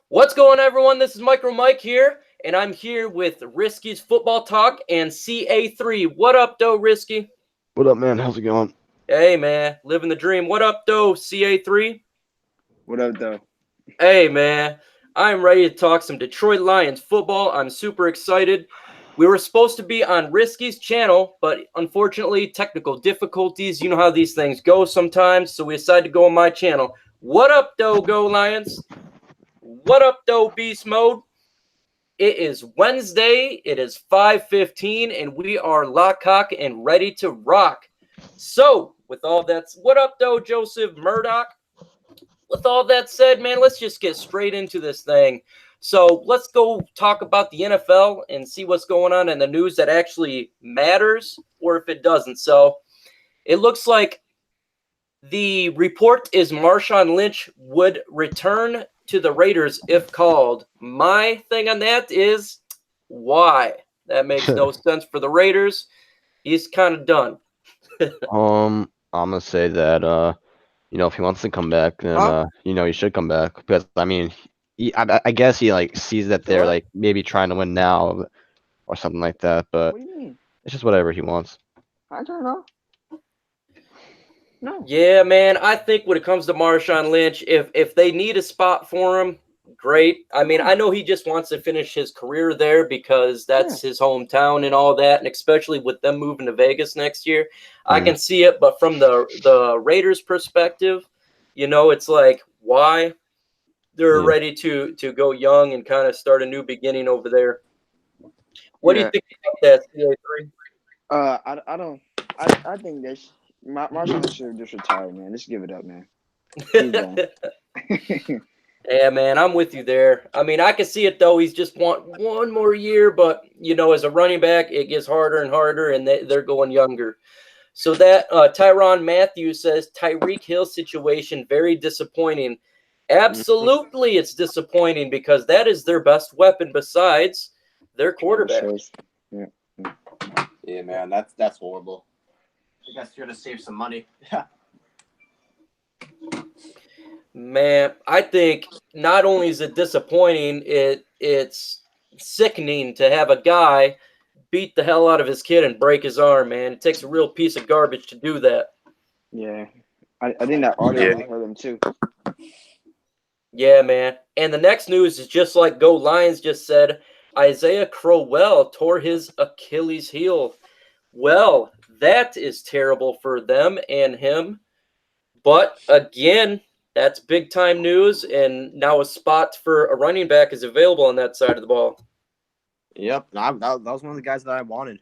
What's going on, everyone? This is Micro Mike here, and I'm here with Risky's Football Talk and CA3. What up, though, Risky? What up, man? How's it going? Hey, man, living the dream. What up, though, CA3? What up, though? Hey, man, I'm ready to talk some Detroit Lions football. I'm super excited. We were supposed to be on Risky's channel, but unfortunately, technical difficulties. You know how these things go sometimes, so we decided to go on my channel. What up, though, Go Lions? What up, though, Beast Mode? It is Wednesday. It is 5:15, and we are lock, cock, and ready to rock. So, with all that, what up, though, Joseph Murdoch? With all that said, man, let's just get straight into this thing. So, let's go talk about the NFL and see what's going on in the news that actually matters, or if it doesn't. So, it looks like the report is Marshawn Lynch would return to the Raiders if called. My thing on that is why? That makes no sense for the Raiders. He's kind of done. I'm gonna say that if he wants to come back, then he should come back. Because I mean, I guess he like sees that they're like maybe trying to win now or something like that. But What do you mean? it's just whatever he wants. I don't know. No. Yeah, man. I think when it comes to Marshawn Lynch, if they need a spot for him, great. I mean, I know he just wants to finish his career there because that's his hometown and all that, and especially with them moving to Vegas next year, I can see it. But from the Raiders' perspective, it's like why they're ready to go young and kind of start a new beginning over there. What do you think about that, CA3? I don't. I think this Marshall should just retire, man. Just give it up, man. He's done. Yeah, man, I'm with you there. I mean, I can see it, though. He's just want one more year, but, as a running back, it gets harder and harder, and they're going younger. So that Tyrann Mathieu says, Tyreek Hill situation, very disappointing. Absolutely, it's disappointing because that is their best weapon besides their quarterback. Yeah, man, that's horrible. I guess you're gonna save some money. Man, I think not only is it disappointing, it's sickening to have a guy beat the hell out of his kid and break his arm, man. It takes a real piece of garbage to do that. Yeah. I think that audio really hurt him too. Yeah, man. And the next news is just like Go Lions just said, Isaiah Crowell tore his Achilles heel. Well, that is terrible for them and him. But again, that's big time news, and now a spot for a running back is available on that side of the ball. Yep, that was one of the guys that I wanted.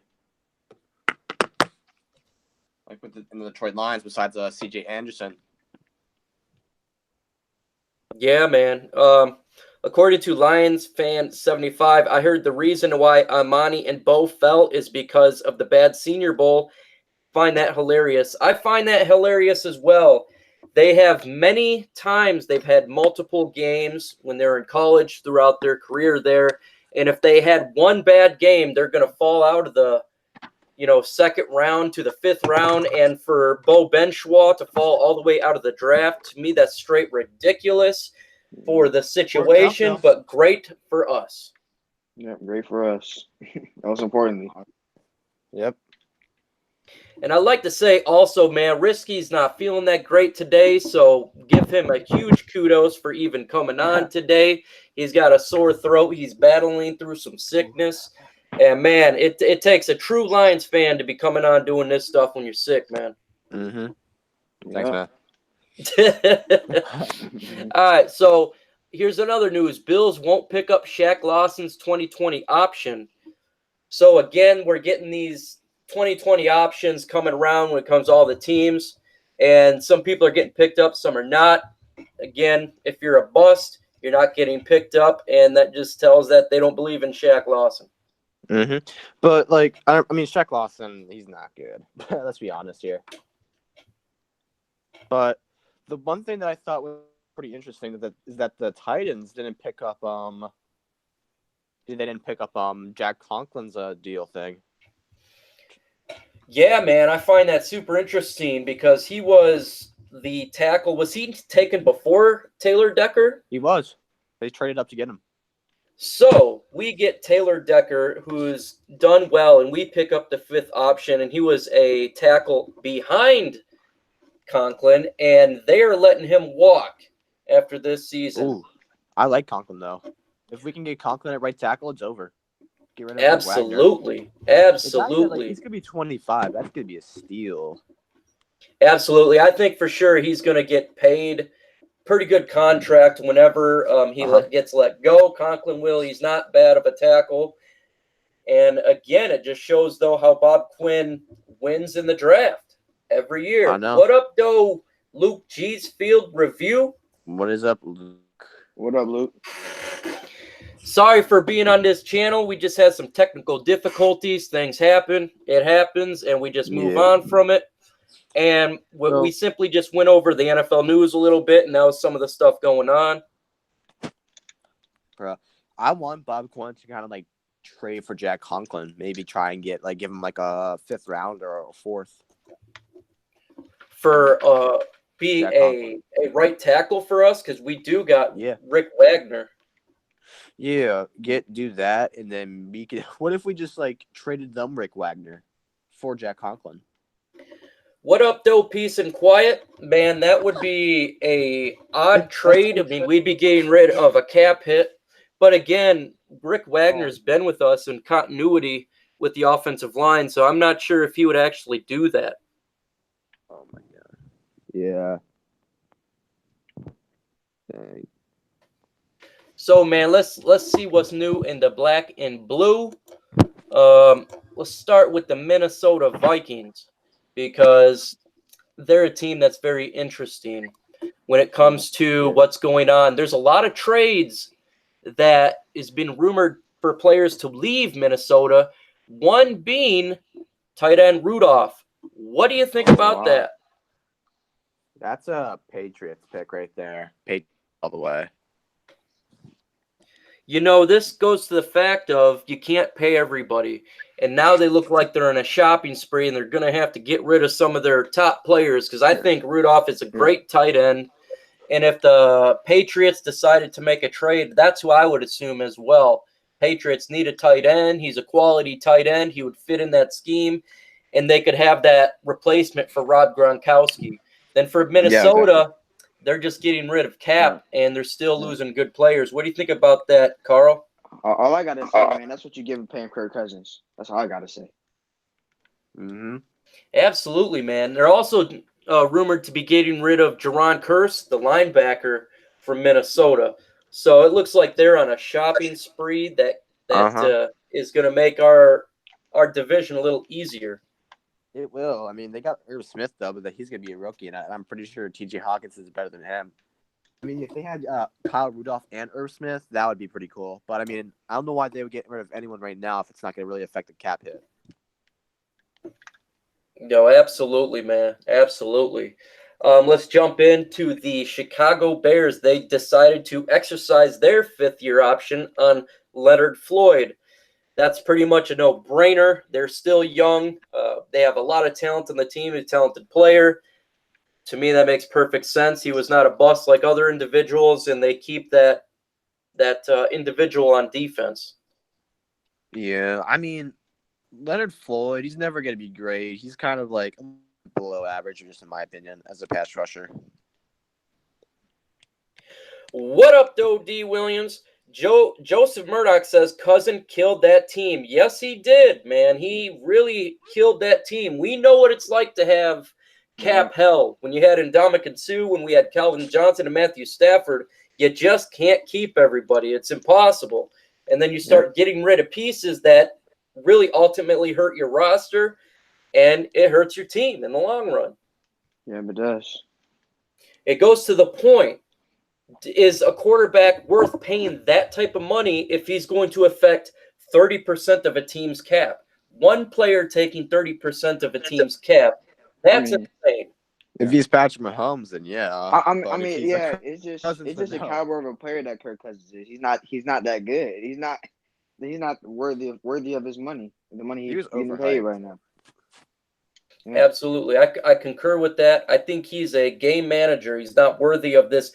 Like in the Detroit Lions, besides C.J. Anderson. Yeah, man. According to Lions fan 75, I heard the reason why Amani and Bo fell is because of the bad Senior Bowl. Find that hilarious. I find that hilarious as well. They have many times they've had multiple games when they're in college throughout their career there. And if they had one bad game, they're going to fall out of the, second round to the fifth round. And for Bo Benchwa to fall all the way out of the draft, to me, that's straight ridiculous for the situation, but great for us. Yeah, great for us. Most importantly. Yep. And I'd like to say also, man, Risky's not feeling that great today, so give him a huge kudos for even coming on today. He's got a sore throat. He's battling through some sickness. And, man, it takes a true Lions fan to be coming on doing this stuff when you're sick, man. Mm-hmm. Thanks, man. All right, so here's another news. Bills won't pick up Shaq Lawson's 2020 option. So, again, we're getting these 2020 options coming around when it comes to all the teams, and some people are getting picked up, some are not. Again, if you're a bust, you're not getting picked up, and that just tells that they don't believe in Shaq Lawson. Mm-hmm. But I mean, Shaq Lawson, he's not good. Let's be honest here. But the one thing that I thought was pretty interesting is that the Titans didn't pick up Jack Conklin's deal thing. Yeah, man, I find that super interesting because he was the tackle. Was he taken before Taylor Decker? He was. They traded up to get him. So we get Taylor Decker, who's done well, and we pick up the 5th option, and he was a tackle behind Conklin, and they are letting him walk after this season. Ooh, I like Conklin though. If we can get Conklin at right tackle, it's over. Get rid of Wagner. Absolutely. The guy that, Absolutely. he's gonna be 25. That's gonna be a steal. Absolutely. I think for sure he's going to get paid pretty good contract whenever he gets let go. Conklin will. He's not bad of a tackle. And again, it just shows, though, how Bob Quinn wins in the draft every year. I know. What up, though, Luke G's Field Review? What is up, Luke? What up, Luke? Sorry for being on this channel. We just had some technical difficulties. Things happen. It happens, and we just move on from it. And we simply just went over the NFL news a little bit, and that was some of the stuff going on. Bro, I want Bob Quinn to kind of like trade for Jack Conklin. Maybe try and give him like a 5th round or a 4th. For be a right tackle for us, because we do got Rick Wagner. Yeah, do that, and then we could. What if we just like traded them Rick Wagner for Jack Conklin? What up, though, peace and quiet? Man, that would be a odd trade. I mean, we'd be getting rid of a cap hit. But again, Rick Wagner's been with us in continuity with the offensive line, so I'm not sure if he would actually do that. Oh, my God. Yeah. Dang. So, man, let's see what's new in the black and blue. Let's start with the Minnesota Vikings, because they're a team that's very interesting when it comes to what's going on. There's a lot of trades that has been rumored for players to leave Minnesota, one being tight end Rudolph. What do you think about that? That's a Patriots pick right there. Patriots all the way. You know, this goes to the fact of you can't pay everybody. And now they look like they're in a shopping spree, and they're going to have to get rid of some of their top players, because I think Rudolph is a great tight end. And if the Patriots decided to make a trade, that's who I would assume as well. Patriots need a tight end. He's a quality tight end. He would fit in that scheme, and they could have that replacement for Rob Gronkowski. Then for Minnesota, they're just getting rid of cap, and they're still losing good players. What do you think about that, Carl? All I got to say, man, that's what you give him paying Kirk Cousins. That's all I got to say. Mm-hmm. Absolutely, man. They're also rumored to be getting rid of Jaron Kearse, the linebacker from Minnesota. So it looks like they're on a shopping spree that is going to make our division a little easier. It will. I mean, they got Irv Smith, though, but he's going to be a rookie, and I'm pretty sure T.J. Hawkins is better than him. I mean, if they had Kyle Rudolph and Irv Smith, that would be pretty cool. But, I mean, I don't know why they would get rid of anyone right now if it's not going to really affect the cap hit. No, absolutely, man. Absolutely. Let's jump into the Chicago Bears. They decided to exercise their 5th-year option on Leonard Floyd. That's pretty much a no-brainer. They're still young. They have a lot of talent on the team, a talented player. To me, that makes perfect sense. He was not a bust like other individuals, and they keep that individual on defense. Yeah, I mean, Leonard Floyd, he's never going to be great. He's kind of like below average, just in my opinion, as a pass rusher. What up, though, D. Williams? Joseph Murdoch says Cousin killed that team. Yes, he did, man. He really killed that team. We know what it's like to have cap hell. When you had Ndamukong Suh, when we had Calvin Johnson and Matthew Stafford, you just can't keep everybody. It's impossible. And then you start getting rid of pieces that really ultimately hurt your roster, and it hurts your team in the long run. Yeah, it does. It goes to the point. Is a quarterback worth paying that type of money if he's going to affect 30% of a team's cap? One player taking 30% of a team's cap, that's insane. If he's Patrick Mahomes, then yeah. It's just the caliber of a player that Kirk Cousins is. He's not that good. He's not worthy of his money. The money he's being paid right now. Yeah. Absolutely. I concur with that. I think he's a game manager. He's not worthy of this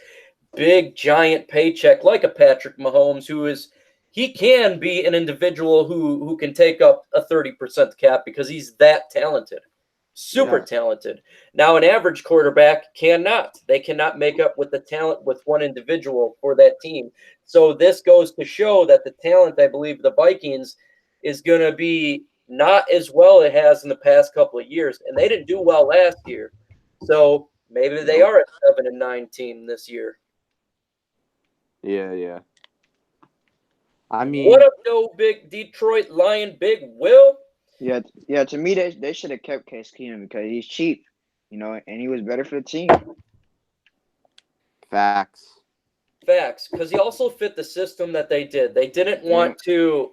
big giant paycheck like a Patrick Mahomes, he can be an individual who can take up a 30% cap because he's that talented. Super talented. Now, an average quarterback cannot. They cannot make up with the talent with one individual for that team. So this goes to show that the talent, I believe, the Vikings is going to be not as well it has in the past couple of years. And they didn't do well last year. So maybe they are a 7-9 team this year. Yeah. I mean, what up, no big Detroit Lion, Big Will? Yeah. To me, they should have kept Case Keenum because he's cheap, and he was better for the team. Facts, because he also fit the system that they did. They didn't want to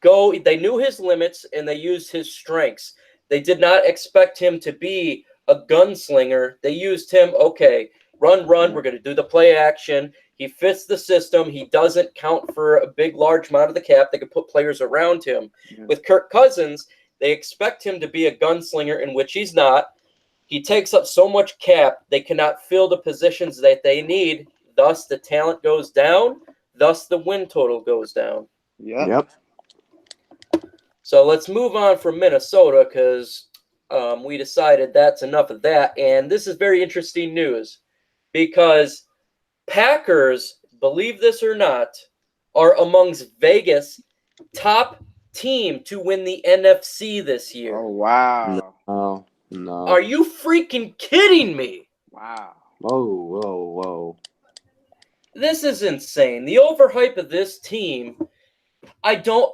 go. They knew his limits and they used his strengths. They did not expect him to be a gunslinger. They used him. Okay, run. We're going to do the play action. He fits the system. He doesn't count for a large amount of the cap. They could put players around him. Yeah. With Kirk Cousins, they expect him to be a gunslinger, in which he's not. He takes up so much cap, they cannot fill the positions that they need. Thus, the talent goes down. Thus, the win total goes down. Yep. So let's move on from Minnesota because we decided that's enough of that. And this is very interesting news because Packers, believe this or not, are amongst Vegas' top team to win the NFC this year. Oh, wow. No. Are you freaking kidding me? Wow. Whoa. This is insane. The overhype of this team, I don't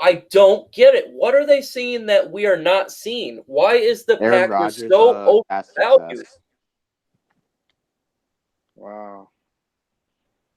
get it. What are they seeing that we are not seeing? Why is the Aaron Packers Rodgers, so overvalued? Wow.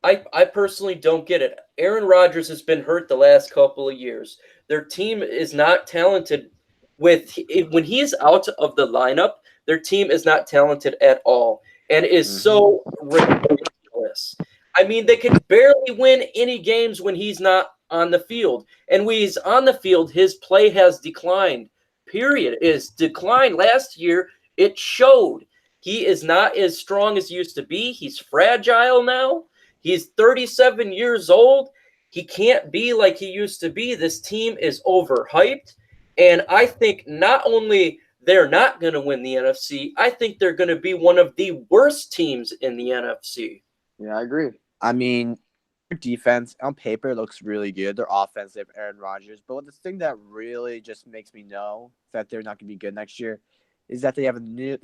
I personally don't get it. Aaron Rodgers has been hurt the last couple of years. Their team is not talented. When he's out of the lineup, their team is not talented at all and is so ridiculous. I mean, they can barely win any games when he's not on the field. And when he's on the field, his play has declined. Period. Is declined. Last year, it showed. He is not as strong as he used to be. He's fragile now. He's 37 years old. He can't be like he used to be. This team is overhyped. And I think not only they're not going to win the NFC, I think they're going to be one of the worst teams in the NFC. Yeah, I agree. I mean, their defense on paper looks really good. Their offense, they have Aaron Rodgers. But the thing that really just makes me know that they're not going to be good next year is that they have a new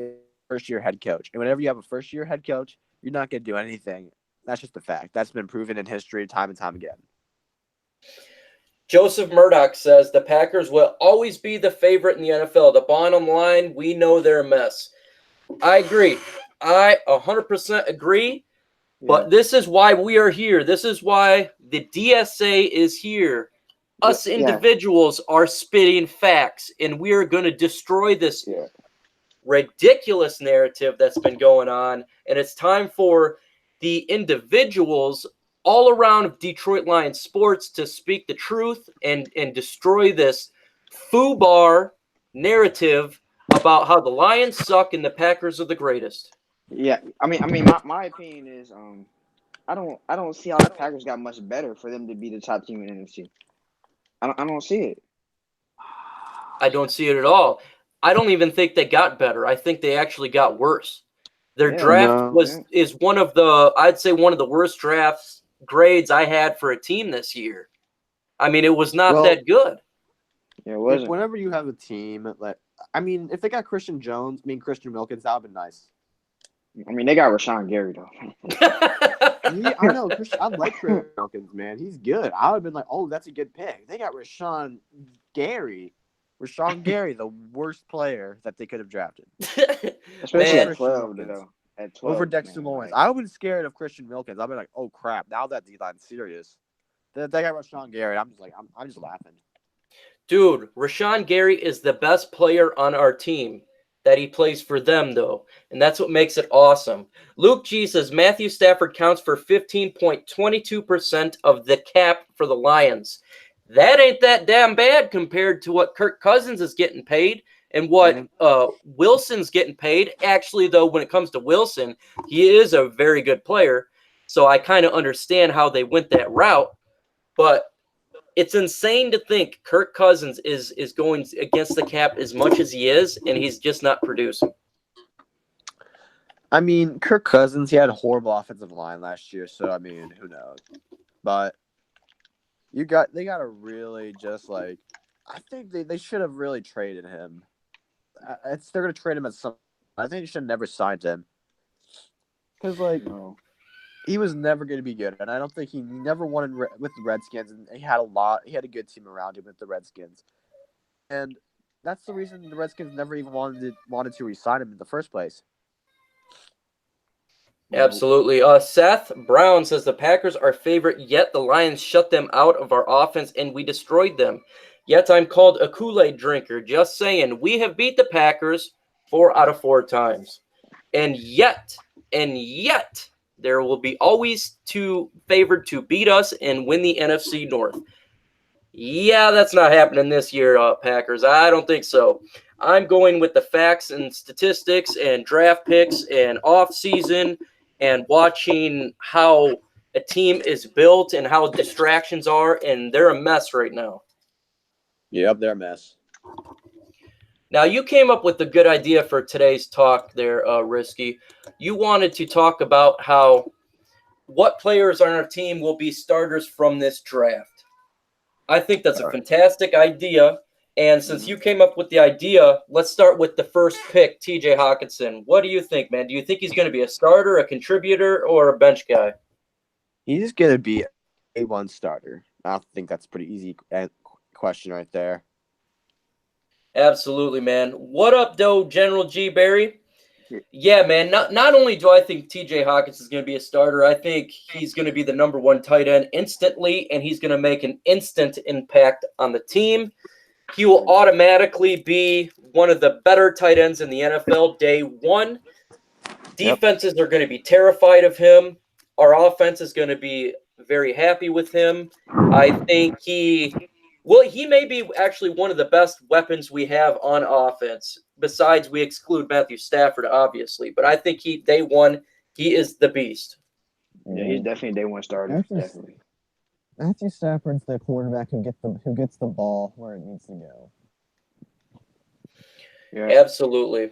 first-year head coach. And whenever you have a first-year head coach, you're not going to do anything. That's just a fact. That's been proven in history time and time again. Joseph Murdoch says the Packers will always be the favorite in the NFL. The bottom line, we know they're a mess. I agree. I 100% agree. But this is why we are here. This is why the DSA is here. Us individuals are spitting facts, and we are going to destroy this ridiculous narrative that's been going on. And it's time for the individuals all around Detroit Lions sports to speak the truth and destroy this FUBAR narrative about how the Lions suck and the Packers are the greatest. Yeah, I mean, my opinion is, I don't see how the Packers got much better for them to be the top team in the NFC. I don't see it. I don't see it at all. I don't even think they got better. I think they actually got worse. Their draft is one of the worst drafts grades I had for a team this year. I mean, it was not that good. Yeah, it wasn't. Whenever you have a team, if they got Christian Wilkins, that would have been nice. I mean, they got Rashawn Gary, though. I know. I like Christian Wilkins, man. He's good. I would have been like, oh, that's a good pick. They got Rashawn Gary, the worst player that they could have drafted. Especially at 12, though. At 12, over Dexter Lawrence. I would have been scared of Christian Wilkins. I'd be like, oh, crap. Now that D-line's serious. They got Rashawn Gary. I'm just like, I'm just laughing. Dude, Rashawn Gary is the best player on our team. That he plays for them, though. And that's what makes it awesome. Luke G says Matthew Stafford counts for 15.22% of the cap for the Lions. That ain't that damn bad compared to what Kirk Cousins is getting paid and what Wilson's getting paid. Actually, though, when it comes to Wilson, he is a very good player. So I kind of understand how they went that route, but it's insane to think Kirk Cousins is going against the cap as much as he is, and he's just not producing. I mean, Kirk Cousins, he had a horrible offensive line last year, so I mean, who knows? But they got to really just like, I think they should have really traded him. They're gonna trade him at some. I think they should have never signed him because like he was never gonna be good, and I don't think he never won with the Redskins, and he had a good team around him with the Redskins, and that's the reason the Redskins never even wanted to re-sign him in the first place. Absolutely. Seth Brown says the Packers are favorite, yet the Lions shut them out of our offense and we destroyed them. Yet I'm called a Kool-Aid drinker. Just saying, we have beat the Packers 4 out of 4 times. And yet, there will be always 2 favored to beat us and win the NFC North. Yeah, that's not happening this year, Packers. I don't think so. I'm going with the facts and statistics and draft picks and off-season and watching how a team is built and how distractions are, and they're a mess right now. Yep, they're a mess. Now, you came up with a good idea for today's talk there, Risky. You wanted to talk about what players on our team will be starters from this draft. I think that's a fantastic idea. And since you came up with the idea, let's start with the first pick, TJ Hockenson. What do you think, man? Do you think he's going to be a starter, a contributor, or a bench guy? He's going to be a one starter. I think that's a pretty easy question right there. Absolutely, man. What up, though, General G. Barry? Yeah, man. Not only do I think TJ Hockenson is going to be a starter, I think he's going to be the number 1 tight end instantly, and he's going to make an instant impact on the team. He will automatically be one of the better tight ends in the NFL day 1. Defenses are going to be terrified of him. Our offense is going to be very happy with him. I think he may be actually one of the best weapons we have on offense. Besides, we exclude Matthew Stafford, obviously. But I think day 1, he is the beast. Yeah, he's definitely day 1 starter. Definitely. Matthew Stafford's the quarterback who gets the ball where it needs to go. Yeah. Absolutely.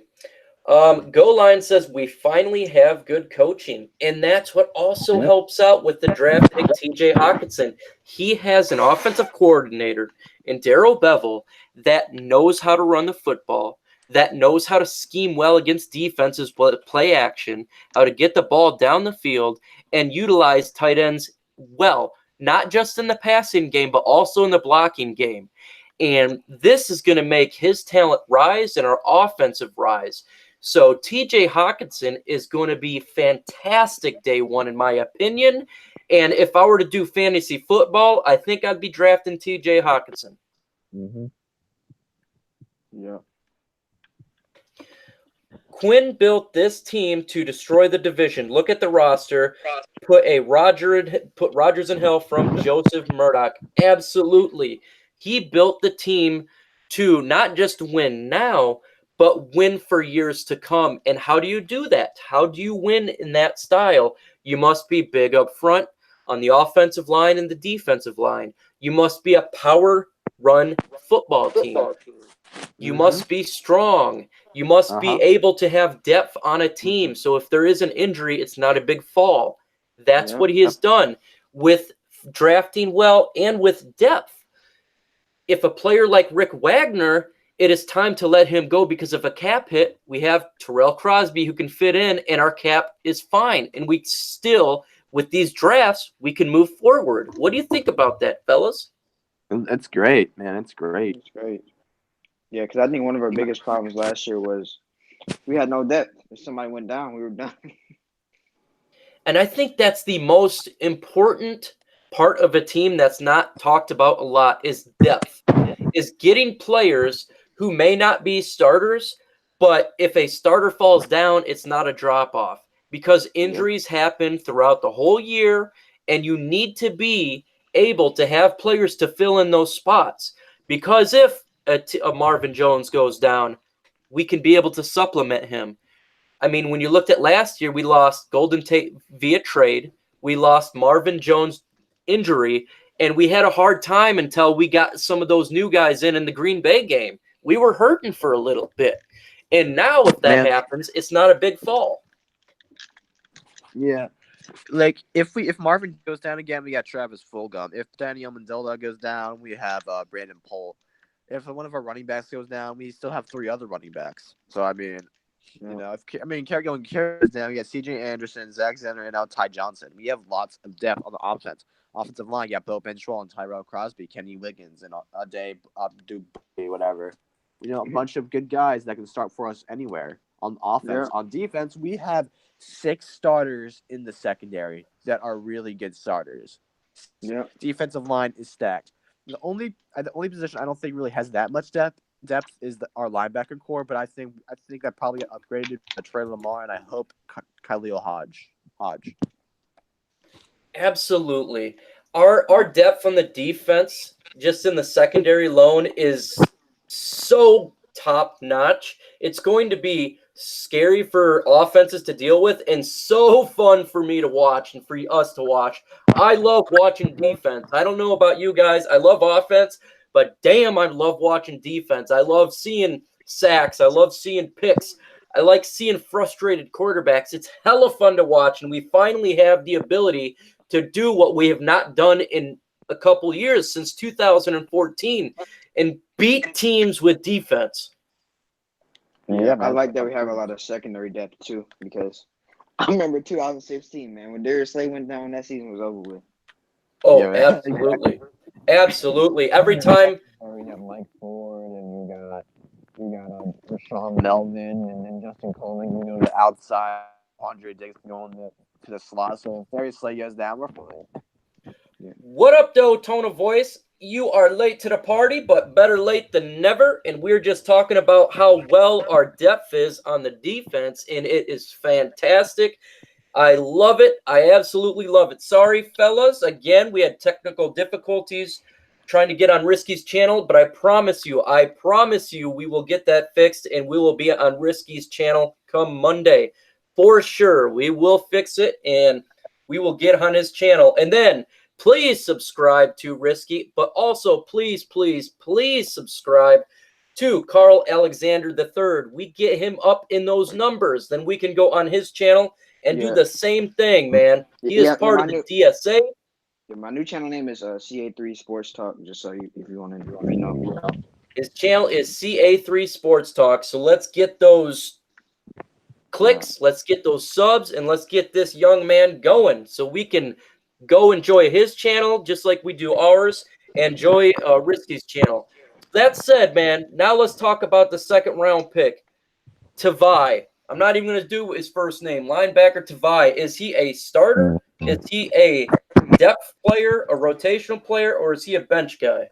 Go Line says we finally have good coaching, and that's what also helps out with the draft pick TJ Hockenson. He has an offensive coordinator in Darrell Bevell that knows how to run the football, that knows how to scheme well against defenses, play action, how to get the ball down the field, and utilize tight ends well. Not just in the passing game, but also in the blocking game. And this is going to make his talent rise and our offensive rise. So TJ Hockenson is going to be fantastic day 1, in my opinion. And if I were to do fantasy football, I think I'd be drafting TJ Hockenson. Mm-hmm. Yeah. Quinn built this team to destroy the division. Look at the roster. Put Rodgers and Hill from Joseph Murdoch. Absolutely. He built the team to not just win now, but win for years to come. And how do you do that? How do you win in that style? You must be big up front on the offensive line and the defensive line. You must be a power run football team. You must be strong. You must be able to have depth on a team. So if there is an injury, it's not a big fall. That's what he has done with drafting well and with depth. If a player like Rick Wagner, it is time to let him go because of a cap hit. We have Terrell Crosby who can fit in, and our cap is fine. And we still, with these drafts, we can move forward. What do you think about that, fellas? That's great, man. It's great. It's great. Yeah, because I think one of our biggest problems last year was we had no depth. If somebody went down, we were done. And I think that's the most important part of a team that's not talked about a lot is depth, is getting players who may not be starters, but if a starter falls down, it's not a drop-off because injuries happen throughout the whole year, and you need to be able to have players to fill in those spots because if a Marvin Jones goes down, we can be able to supplement him. I mean, when you looked at last year, we lost Golden Tate via trade. we lost Marvin Jones injury, and we had a hard time until we got some of those new guys in the Green Bay game. We were hurting for a little bit. And now if that happens, it's not a big fall. Yeah. Like if Marvin goes down again, we got Travis Fulgham. If Daniel Mendola goes down, we have Brandon Pohl. If one of our running backs goes down, we still have 3 other running backs. So I mean, you know, Kerry goes down, we got C.J. Anderson, Zach Zenner, and now Ty Johnson. We have lots of depth on the offensive line. You got Bo Benchwell and Tyrell Crosby, Kenny Wiggins, and Ade Abdul, whatever. You know, a bunch of good guys that can start for us anywhere on offense. Yeah. On defense, we have 6 starters in the secondary that are really good starters. Yeah. Defensive line is stacked. The only position I don't think really has that much depth is our linebacker core, but I think that probably got upgraded to Trey Lamar, and I hope Khalil Hodge. Absolutely. Our depth on the defense, just in the secondary alone, is so top notch. It's going to be scary for offenses to deal with and so fun for me to watch and for us to watch. I love watching defense. I don't know about you guys. I love offense, but damn, I love watching defense. I love seeing sacks. I love seeing picks. I like seeing frustrated quarterbacks. It's hella fun to watch, and we finally have the ability to do what we have not done in a couple years since 2014 and beat teams with defense. Yeah, I like that we have a lot of secondary depth too, because I remember 2016, man, when Darius Slay went down, that season was over with. Oh, yeah, absolutely. Absolutely. Every time we got Mike Ford and you got Rashawn Melvin and then Justin Coleman, you know, the outside Andre Dix going to the slot. So if Darius Slay goes down, we're fine. Yeah. What up, though, Tone of Voice? You are late to the party, but better late than never. And we're just talking about how well our depth is on the defense, and it is fantastic. I love it. I absolutely love it. Sorry, fellas. Again, we had technical difficulties trying to get on Risky's channel, but I promise you, we will get that fixed, and we will be on Risky's channel come Monday. For sure. We will fix it, and we will get on his channel. And then please subscribe to Risky, but also please, please, please subscribe to Carl Alexander III. We get him up in those numbers, then we can go on his channel and do the same thing, man. He is part of the DSA. Yeah, my new channel name is CA3 Sports Talk, just so if you want to let me know. His channel is CA3 Sports Talk, so let's get those clicks, let's get those subs, and let's get this young man going so we can go enjoy his channel just like we do ours, and enjoy Risky's channel. That said, man, now let's talk about the second round pick, Tavai. I'm not even going to do his first name. Linebacker Tavai. Is he a starter? Is he a depth player, a rotational player, or is he a bench guy?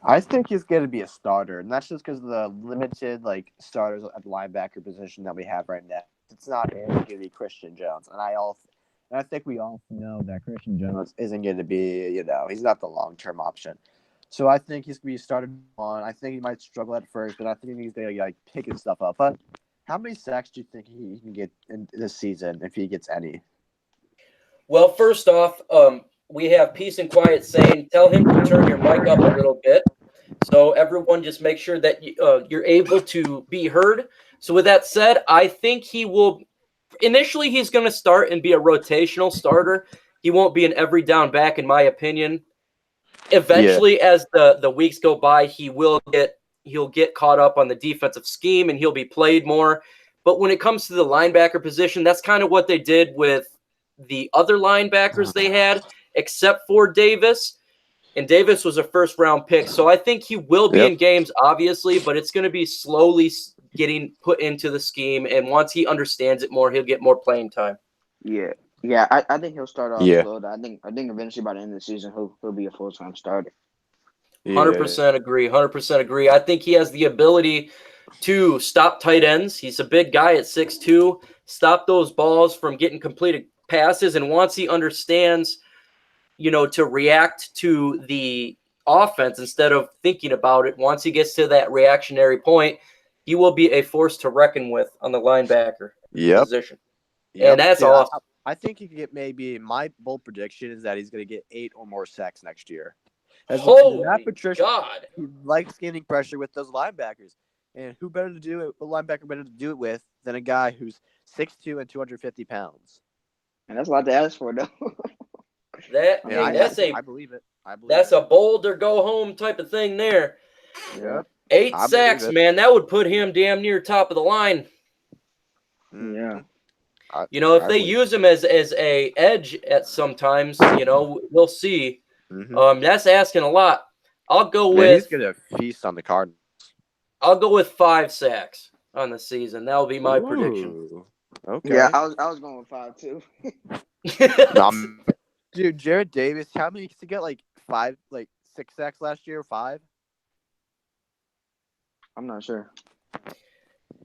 I think he's going to be a starter, and that's just because of the limited starters at the linebacker position that we have right now. It's not going to be Christian Jones, and I think we all know that Christian Jones isn't going to be, he's not the long-term option. So I think he's going to be started on. I think he might struggle at first, but I think he's going to pick his stuff up. But how many sacks do you think he can get in this season if he gets any? Well, first off, we have Peace and Quiet saying, tell him to turn your mic up a little bit. So everyone just make sure that you're able to be heard. So with that said, I think he will – initially he's going to start and be a rotational starter. He won't be an every down back, in my opinion. Eventually, as the weeks go by, he'll get caught up on the defensive scheme and he'll be played more. But when it comes to the linebacker position, that's kind of what they did with the other linebackers they had, except for Davis. And Davis was a first-round pick. So I think he will be in games, obviously, but it's going to be slowly getting put into the scheme. And once he understands it more, he'll get more playing time. Yeah. Yeah, I think he'll start off slow. I think eventually by the end of the season he'll be a full-time starter. 100% agree. 100% agree. I think he has the ability to stop tight ends. He's a big guy at 6'2", stop those balls from getting completed passes. And once he understands, to react to the offense instead of thinking about it, once he gets to that reactionary point, he will be a force to reckon with on the linebacker position. And that's awesome. I think he could get maybe. My bold prediction is that he's going to get 8 or more sacks next year. As Holy Matt Patricia, God. he likes gaining pressure with those linebackers, and who better to do it? A linebacker better to do it with than a guy who's 6'2" and 250 pounds. And that's a lot to ask for, though. That Yeah, hey, that's I believe it. that's a bold or go home type of thing there. Yeah. 8 I believe sacks, it. man. That would put him damn near top of the line. Yeah. You know, if they believe use him as a edge at sometimes, you know, we'll see. Mhm. That's asking a lot. I'll go Man, he's with going to feast on the Cardinals. 5 sacks on the season. That'll be my prediction. Ooh, okay. Yeah, I was going with 5 too. Dude, Jared Davis, how many did he get? Like 6 sacks last year? 5? I'm not sure.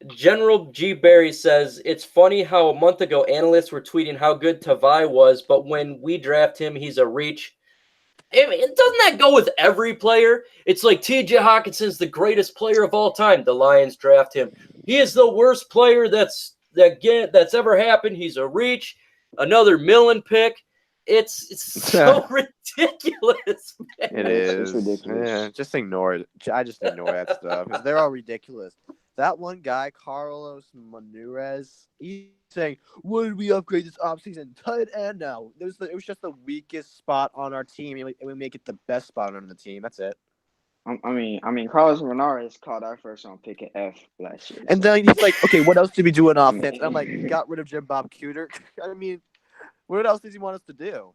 General G. Barry says, it's funny how a month ago analysts were tweeting how good Tavai was, but when we draft him, he's a reach. Doesn't that go with every player? It's like T.J. Hawkinson's the greatest player of all time. The Lions draft him. He is the worst player that's ever happened. He's a reach. Another Millen pick. It's so ridiculous, man. It is. It's ridiculous. Yeah, just ignore it. I just ignore that stuff because they're all ridiculous. That one guy, Carlos Manurez, he's saying, "What did we upgrade this offseason? Tight end now." It was just the weakest spot on our team, and we make it the best spot on the team. That's it. I mean, Carlos Renarez called our first round pick an F last year. And then he's like, "Okay, what else did we do in offense?" And I'm like, "We got rid of Jim Bob Cooter." I mean, what else does he want us to do?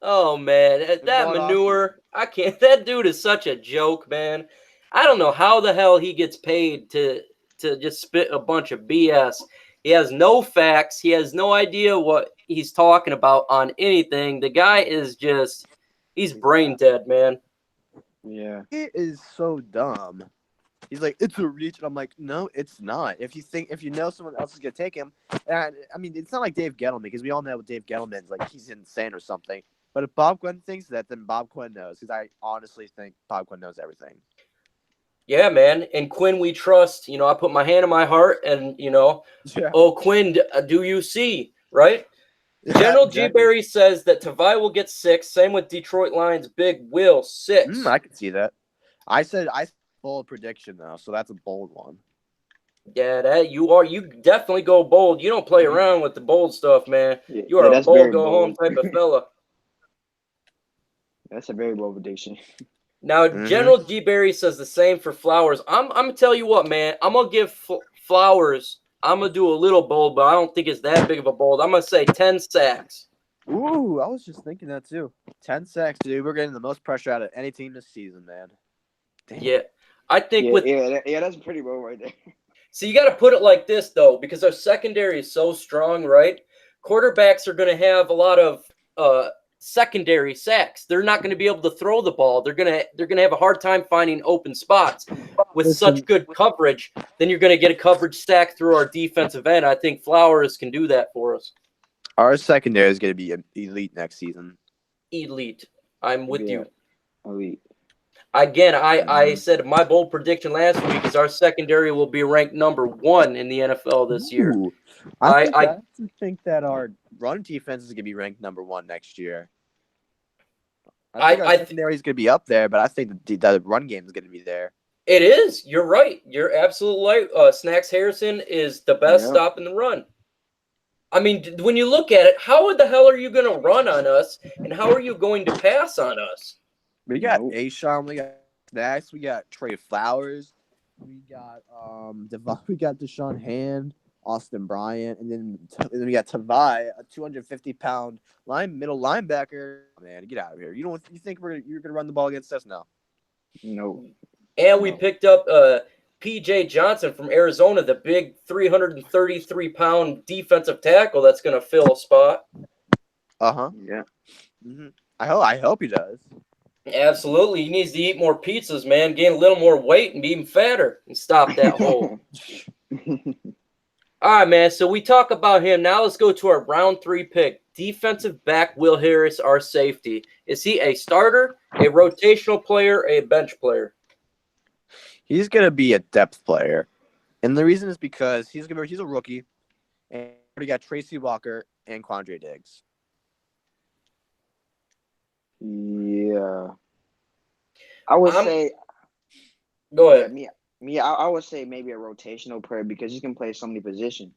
Oh man, that What manure! I can't. That dude is such a joke, man. I don't know how the hell he gets paid to just spit a bunch of BS. He has no facts. He has no idea what he's talking about on anything. The guy is he's brain dead, man. Yeah. It is so dumb. He's like, it's a reach, and I'm like, no, it's not. If you know someone else is gonna take him, and I mean, it's not like Dave Gettleman because we all know Dave Gettleman's like he's insane or something. But if Bob Quinn thinks that, then Bob Quinn knows because I honestly think Bob Quinn knows everything. Yeah, man. And Quinn, we trust. You know, I put my hand on my heart, and Yeah. oh Quinn, do you see? Right? General G. Barry says that Tavai will get 6. Same with Detroit Lions big Will 6. I can see that. I said bold prediction though, so that's a bold one. Yeah, you definitely go bold. You don't play around with the bold stuff, man. Yeah, You are a that's bold very go home bold. type of fella. That's a very bold prediction. Now, General G. Barry says the same for Flowers. I'm gonna tell you what, man. I'm gonna give Flowers. I'm gonna do a little bold, but I don't think it's that big of a bold. I'm gonna say 10 sacks. Ooh, I was just thinking that too. 10 sacks, dude. We're getting the most pressure out of any team this season, man. Damn. Yeah, I think that's pretty bold right there. So you got to put it like this, though, because our secondary is so strong, right? Quarterbacks are going to have a lot of secondary sacks. They're not going to be able to throw the ball. They're going to have a hard time finding open spots. With such good coverage, then you're going to get a coverage sack through our defensive end. I think Flowers can do that for us. Our secondary is going to be elite next season. Elite. I'm with you. Elite. Again, I said my bold prediction last week is our secondary will be ranked number 1 in the NFL this year. Ooh. I think that our run defense is going to be ranked number 1 next year. I think our secondary is going to be up there, but I think the run game is going to be there. It is. You're right. You're absolutely right. Snacks Harrison is the best stop in the run. I mean, when you look at it, how the hell are you going to run on us, and how are you going to pass on us? We got Ashawn, we got Snacks, we got Trey Flowers, we got Deshaun Hand, Austin Bryant, and then we got Tavai, a 250-pound middle linebacker. Man, get out of here! You think you're gonna run the ball against us? No. No. And we picked up P.J. Johnson from Arizona, the big 333-pound defensive tackle that's going to fill a spot. Yeah. Mm-hmm. I hope he does. Absolutely. He needs to eat more pizzas, man, gain a little more weight and be even fatter and stop that hole. All right, man. So we talk about him. Now let's go to our round 3 pick. Defensive back Will Harris, our safety. Is he a starter, a rotational player, a bench player? He's going to be a depth player. And the reason is because he's a rookie. And we got Tracy Walker and Quandre Diggs. Yeah. I would say. Go Yeah, ahead. I would say maybe a rotational player because he can play so many positions.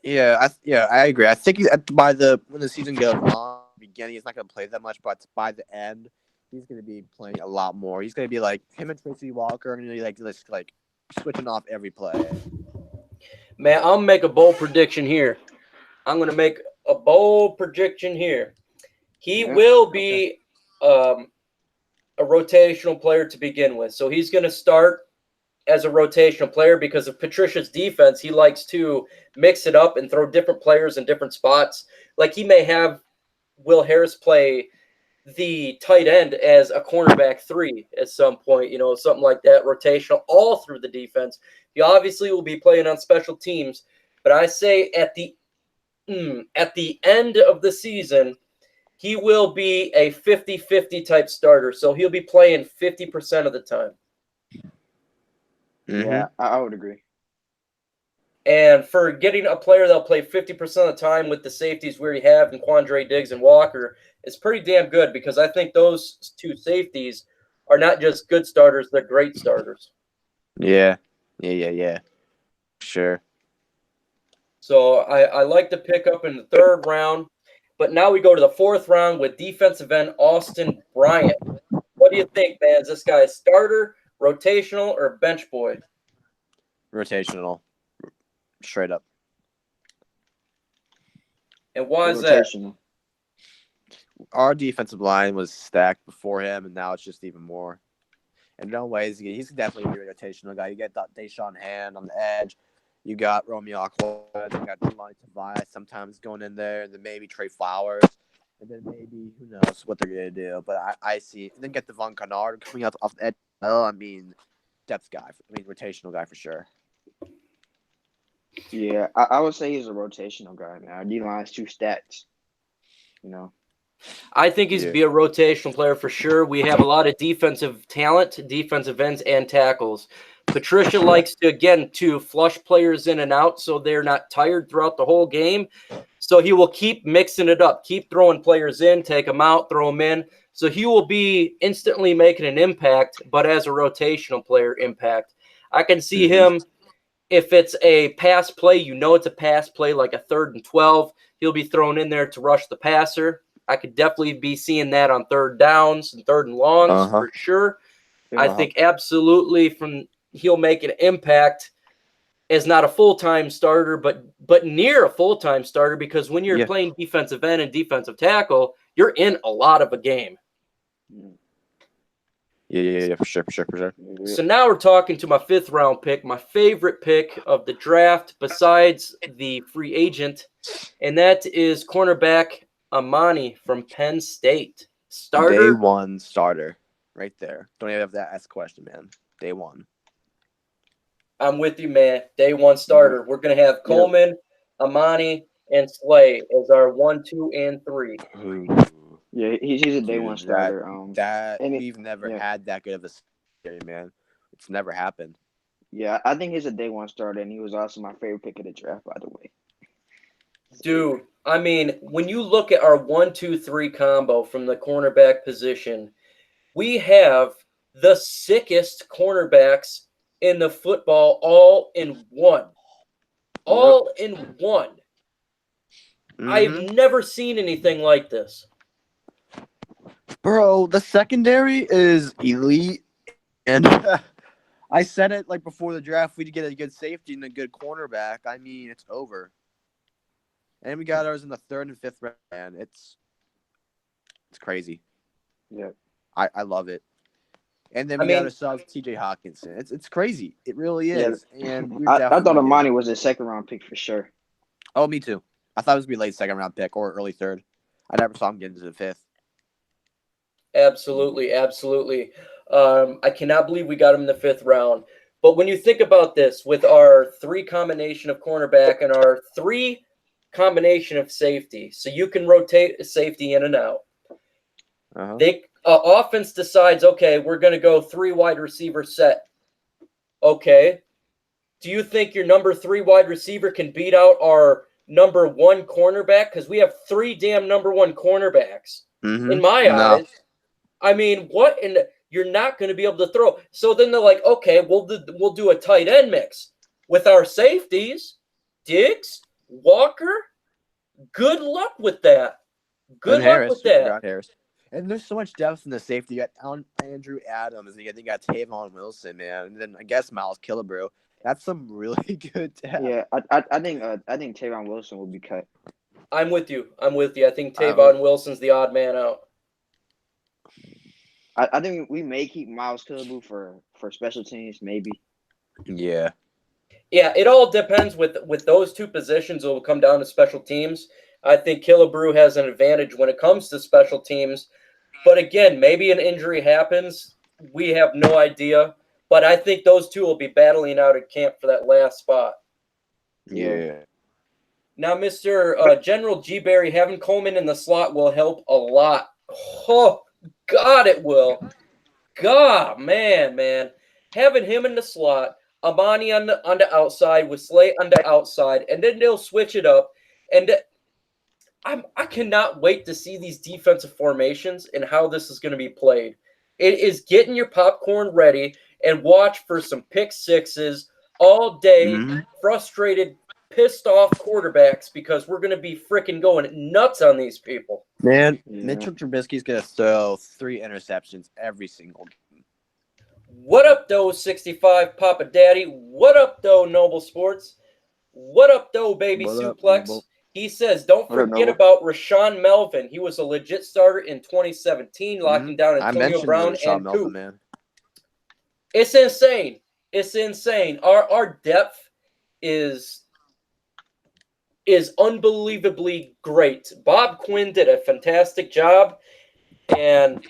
Yeah, I agree. I think when the season goes on, beginning he's not going to play that much, but by the end, he's going to be playing a lot more. He's going to be like him and Tracy Walker, and like just like switching off every play. Man, I'll make a bold prediction here. I'm going to make a bold prediction here. He will be a rotational player to begin with. So he's going to start as a rotational player because of Patricia's defense. He likes to mix it up and throw different players in different spots. Like he may have Will Harris play the tight end as a cornerback 3 at some point, something like that, rotational all through the defense. He obviously will be playing on special teams, but I say at the end of the season, he will be a 50-50 type starter. So he'll be playing 50% of the time. Yeah, I would agree. And for getting a player that'll play 50% of the time with the safeties we have in Quandre Diggs and Walker is pretty damn good because I think those two safeties are not just good starters, they're great starters. Yeah. Sure. So I like to pick up in the 3rd round. But now we go to the 4th round with defensive end Austin Bryant. What do you think, man? Is this guy a starter, rotational, or bench boy? Rotational. Straight up. And why is that? Our defensive line was stacked before him, and now it's just even more. In no ways, he's definitely a rotational guy. You get Deshaun Hand on the edge. You got Romeo Aquad. You got Delonte Tobias sometimes going in there. And then maybe Trey Flowers. And then maybe, who knows what they're going to do. But I see. And then get Devon Kennard coming out off the edge. I mean, depth guy. Rotational guy for sure. Yeah, I would say he's a rotational guy, man. Our D-line's 2 stats. I think he's be a rotational player for sure. We have a lot of defensive talent, defensive ends, and tackles. Patricia likes to flush players in and out so they're not tired throughout the whole game. So he will keep mixing it up, keep throwing players in, take them out, throw them in. So he will be instantly making an impact, but as a rotational player impact. I can see him, if it's a pass play, it's a pass play like a 3rd and 12. He'll be thrown in there to rush the passer. I could definitely be seeing that on 3rd downs and 3rd and longs for sure. I think absolutely he'll make an impact as not a full-time starter, but near a full-time starter because when you're playing defensive end and defensive tackle, you're in a lot of a game. Yeah, for sure. So now we're talking to my 5th round pick, my favorite pick of the draft besides the free agent, and that is cornerback Amani from Penn State. Starter. Day 1 starter. Right there. Don't even have to ask a question, man. Day 1. I'm with you, man. Day 1 starter. We're going to have Coleman, Amani, and Slay as our 1, 2, and 3. Yeah, he's a day 1 starter. We've never had that good of a starter, man. It's never happened. Yeah, I think he's a day 1 starter, and he was also my favorite pick of the draft, by the way. Dude, I mean, when you look at our 1, 2, 3 combo from the cornerback position, we have the sickest cornerbacks in the football all in one. All in one. I've never seen anything like this. Bro, the secondary is elite. And I said it like before the draft, we'd get a good safety and a good cornerback. I mean, it's over. And we got ours in the 3rd and 5th round. It's crazy. Yeah. I love it. And then we got ourselves TJ Hawkinson. It's crazy. It really is. Yeah. And I thought Amani was a 2nd round pick for sure. Oh, me too. I thought it was going to be late 2nd round pick or early 3rd. I never saw him get into the 5th. Absolutely. I cannot believe we got him in the 5th round. But when you think about this, with our 3 combination of cornerback and our 3 combination of safety, so you can rotate a safety in and out. They offense decides, okay, we're going to go 3 wide receiver set. Okay. Do you think your number 3 wide receiver can beat out our number one cornerback because we have 3 damn number one cornerbacks in my eyes. I mean, what? And you're not going to be able to throw. So then they're like, okay, we'll do a tight end mix with our safeties, Diggs, Walker. Good luck with that. Good luck Harris, with that. Harris. And there's so much depth in the safety. You got Andrew Adams, and you got Tavon Wilson, man. And then I guess Miles Killebrew. That's some really good depth. Yeah, I think Tavon Wilson will be cut. I'm with you. I think Tavon Wilson's the odd man out. I think we may keep Miles Killebrew for special teams, maybe. Yeah. Yeah, it all depends with those 2 positions. It will come down to special teams. I think Killebrew has an advantage when it comes to special teams. But again, maybe an injury happens. We have no idea. But I think those 2 will be battling out at camp for that last spot. Yeah. Now, Mr. General G. Berry, having Coleman in the slot will help a lot. Oh, God, it will. God, man. Having him in the slot, Amani on the outside with Slay on the outside, and then they'll switch it up. And I cannot wait to see these defensive formations and how this is going to be played. It is getting your popcorn ready and watch for some pick sixes all day, frustrated, pissed off quarterbacks because we're going to be freaking going nuts on these people. Man, Mitchell Trubisky's going to throw 3 interceptions every single game. What up, though, 65 Papa Daddy? What up, though, Noble Sports? What up, though, Baby Suplex? He says, don't forget about Rashawn Melvin. He was a legit starter in 2017, locking down Antonio Brown and Coop. Man. It's insane. It's insane. Our depth is unbelievably great. Bob Quinn did a fantastic job. And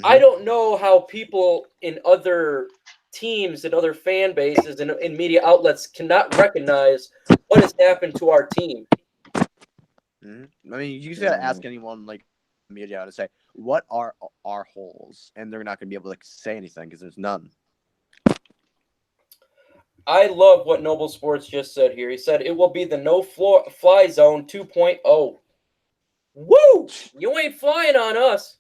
I don't know how people in other teams and other fan bases and in media outlets cannot recognize what has happened to our team. I mean, you just got to ask anyone like media to say, what are our holes? And they're not going to be able to say anything because there's none. I love what Noble Sports just said here. He said it will be the no-fly zone 2.0. Woo! You ain't flying on us.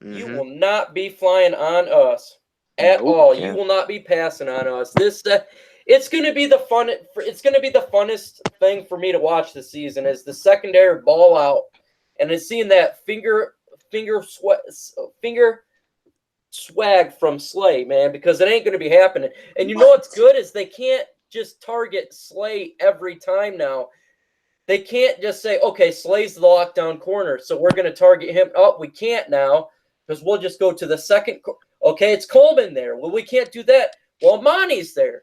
You will not be flying on us at all. You will not be passing on us. It's going to be the fun. It's going to be the funnest thing for me to watch this season is the secondary ball out, and it's seeing that finger swag from Slay, man, because it ain't going to be happening. And you know what's good is they can't just target Slay every time now. They can't just say, okay, Slay's the lockdown corner, so we're going to target him. Oh, we can't now. Because we'll just go to the second. Okay, it's Coleman there. Well, we can't do that. Well, Monty's there.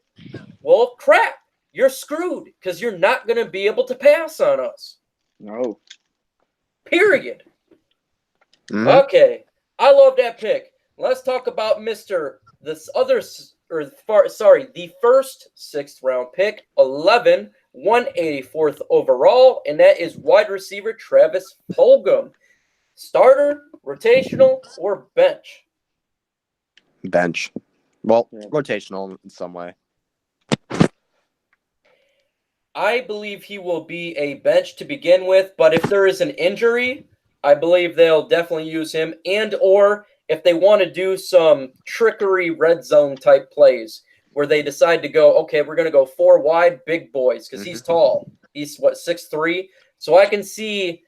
Well, crap. You're screwed because you're not going to be able to pass on us. No. Period. Okay. I love that pick. Let's talk about the first 6th round pick, 184th overall, and that is wide receiver Travis Fulgham. Starter, rotational, or bench? Bench. Well, rotational in some way. I believe he will be a bench to begin with, but if there is an injury, I believe they'll definitely use him, and or if they want to do some trickery red zone type plays where they decide to go, okay, we're going to go 4 wide big boys because he's tall. He's, 6'3"? So I can see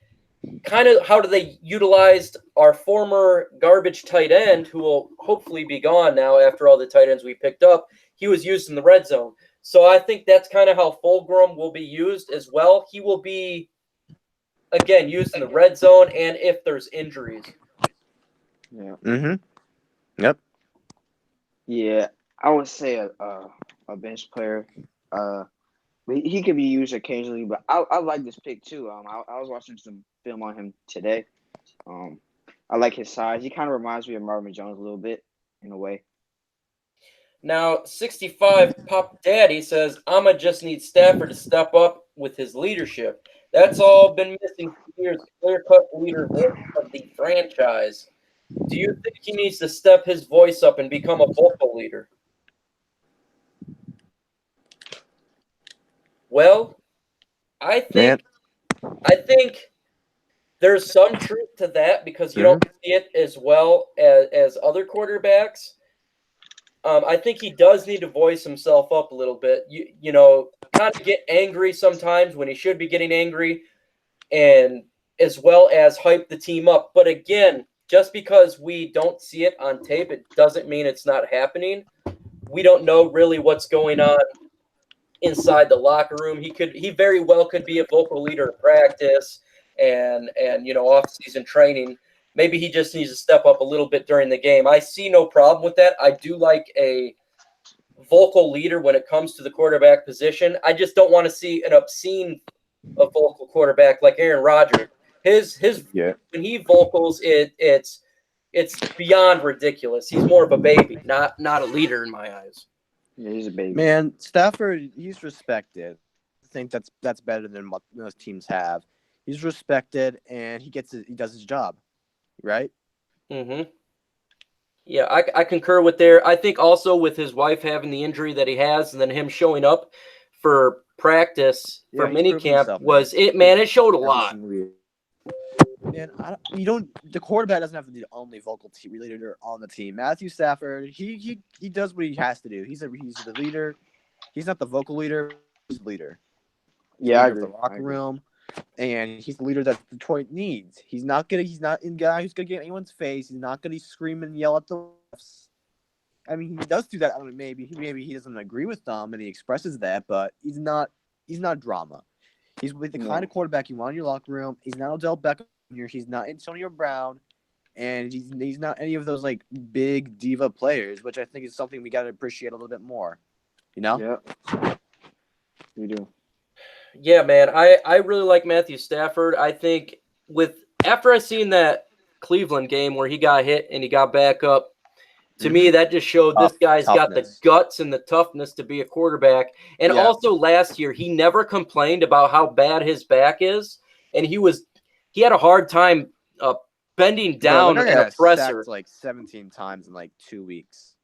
kind of how do they utilized our former garbage tight end, who will hopefully be gone now after all the tight ends we picked up. He was used in the red zone. So I think that's kind of how Fulgham will be used as well. He will be, again, used in the red zone and if there's injuries. Yeah. Yep. Yeah, I would say a bench player. He could be used occasionally, but I like this pick too. I was watching some film on him today. I like his size. He kind of reminds me of Marvin Jones a little bit in a way. Now, 65 Pop Daddy says, I'ma just need Stafford to step up with his leadership. That's all been missing for years. Clear-cut leader of the franchise. Do you think he needs to step his voice up and become a vocal leader? Well, I think there's some truth to that because you don't see it as well as other quarterbacks. I think he does need to voice himself up a little bit. You know, kind of get angry sometimes when he should be getting angry, and as well as hype the team up. But again, just because we don't see it on tape, it doesn't mean it's not happening. We don't know really what's going on inside the locker room. He very well could be a vocal leader in practice and you know, off-season training. Maybe he just needs to step up a little bit during the game. I see no problem with that. I do like a vocal leader when it comes to the quarterback position. I just don't want to see an obscene vocal quarterback like Aaron Rodgers. His when he vocals, it's beyond ridiculous. He's more of a baby, not a leader in my eyes. Yeah, he's a baby. Man, Stafford, he's respected. I think that's better than what most teams have. He's respected, and he does his job, right? Mm-hmm. Yeah, I concur with there. I think also with his wife having the injury that he has, and then him showing up for practice for minicamp it showed a lot. Man, the quarterback doesn't have to be the only vocal leader on the team. Matthew Stafford, he does what he has to do. He's the leader. He's not the vocal leader. He's the leader. Yeah, I agree. The locker room, and he's the leader that Detroit needs. He's not a guy who's gonna get in anyone's face. He's not gonna scream and yell at the refs. I mean, he does do that. I mean, maybe he doesn't agree with them and he expresses that, but he's not drama. He's the kind of quarterback you want in your locker room. He's not Odell Beckham Jr. He's not Antonio Brown, and he's not any of those like big diva players, which I think is something we got to appreciate a little bit more. You know? Yeah, we do. Yeah, man, I really like Matthew Stafford. I think after I seen that Cleveland game where he got hit and he got back up, to me that just showed this guy's got the guts and the toughness to be a quarterback. And also last year he never complained about how bad his back is, and he had a hard time bending down in a presser like 17 times in like 2 weeks.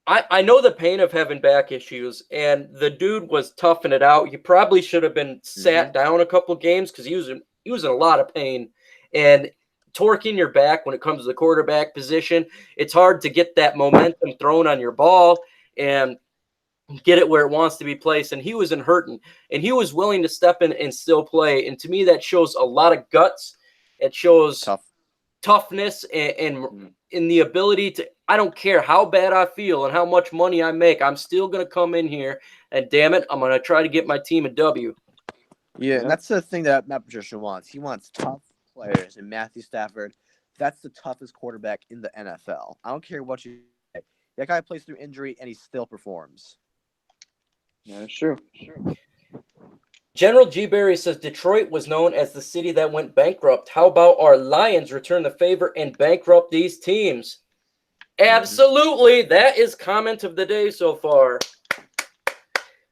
I know the pain of having back issues, and the dude was toughing it out. He probably should have been sat down a couple games because he was in a lot of pain. And torquing your back when it comes to the quarterback position, it's hard to get that momentum thrown on your ball and get it where it wants to be placed. And he wasn't hurting, and he was willing to step in and still play. And to me, that shows a lot of guts. It shows toughness and in the ability to, I don't care how bad I feel and how much money I make, I'm still going to come in here and damn it, I'm going to try to get my team a W. Yeah, and that's the thing that Matt Patricia wants. He wants tough players, and Matthew Stafford, that's the toughest quarterback in the NFL. I don't care what you say. That guy plays through injury, and he still performs. Yeah, sure. General G. Berry says Detroit was known as the city that went bankrupt. How about our Lions return the favor and bankrupt these teams? Absolutely. That is comment of the day so far.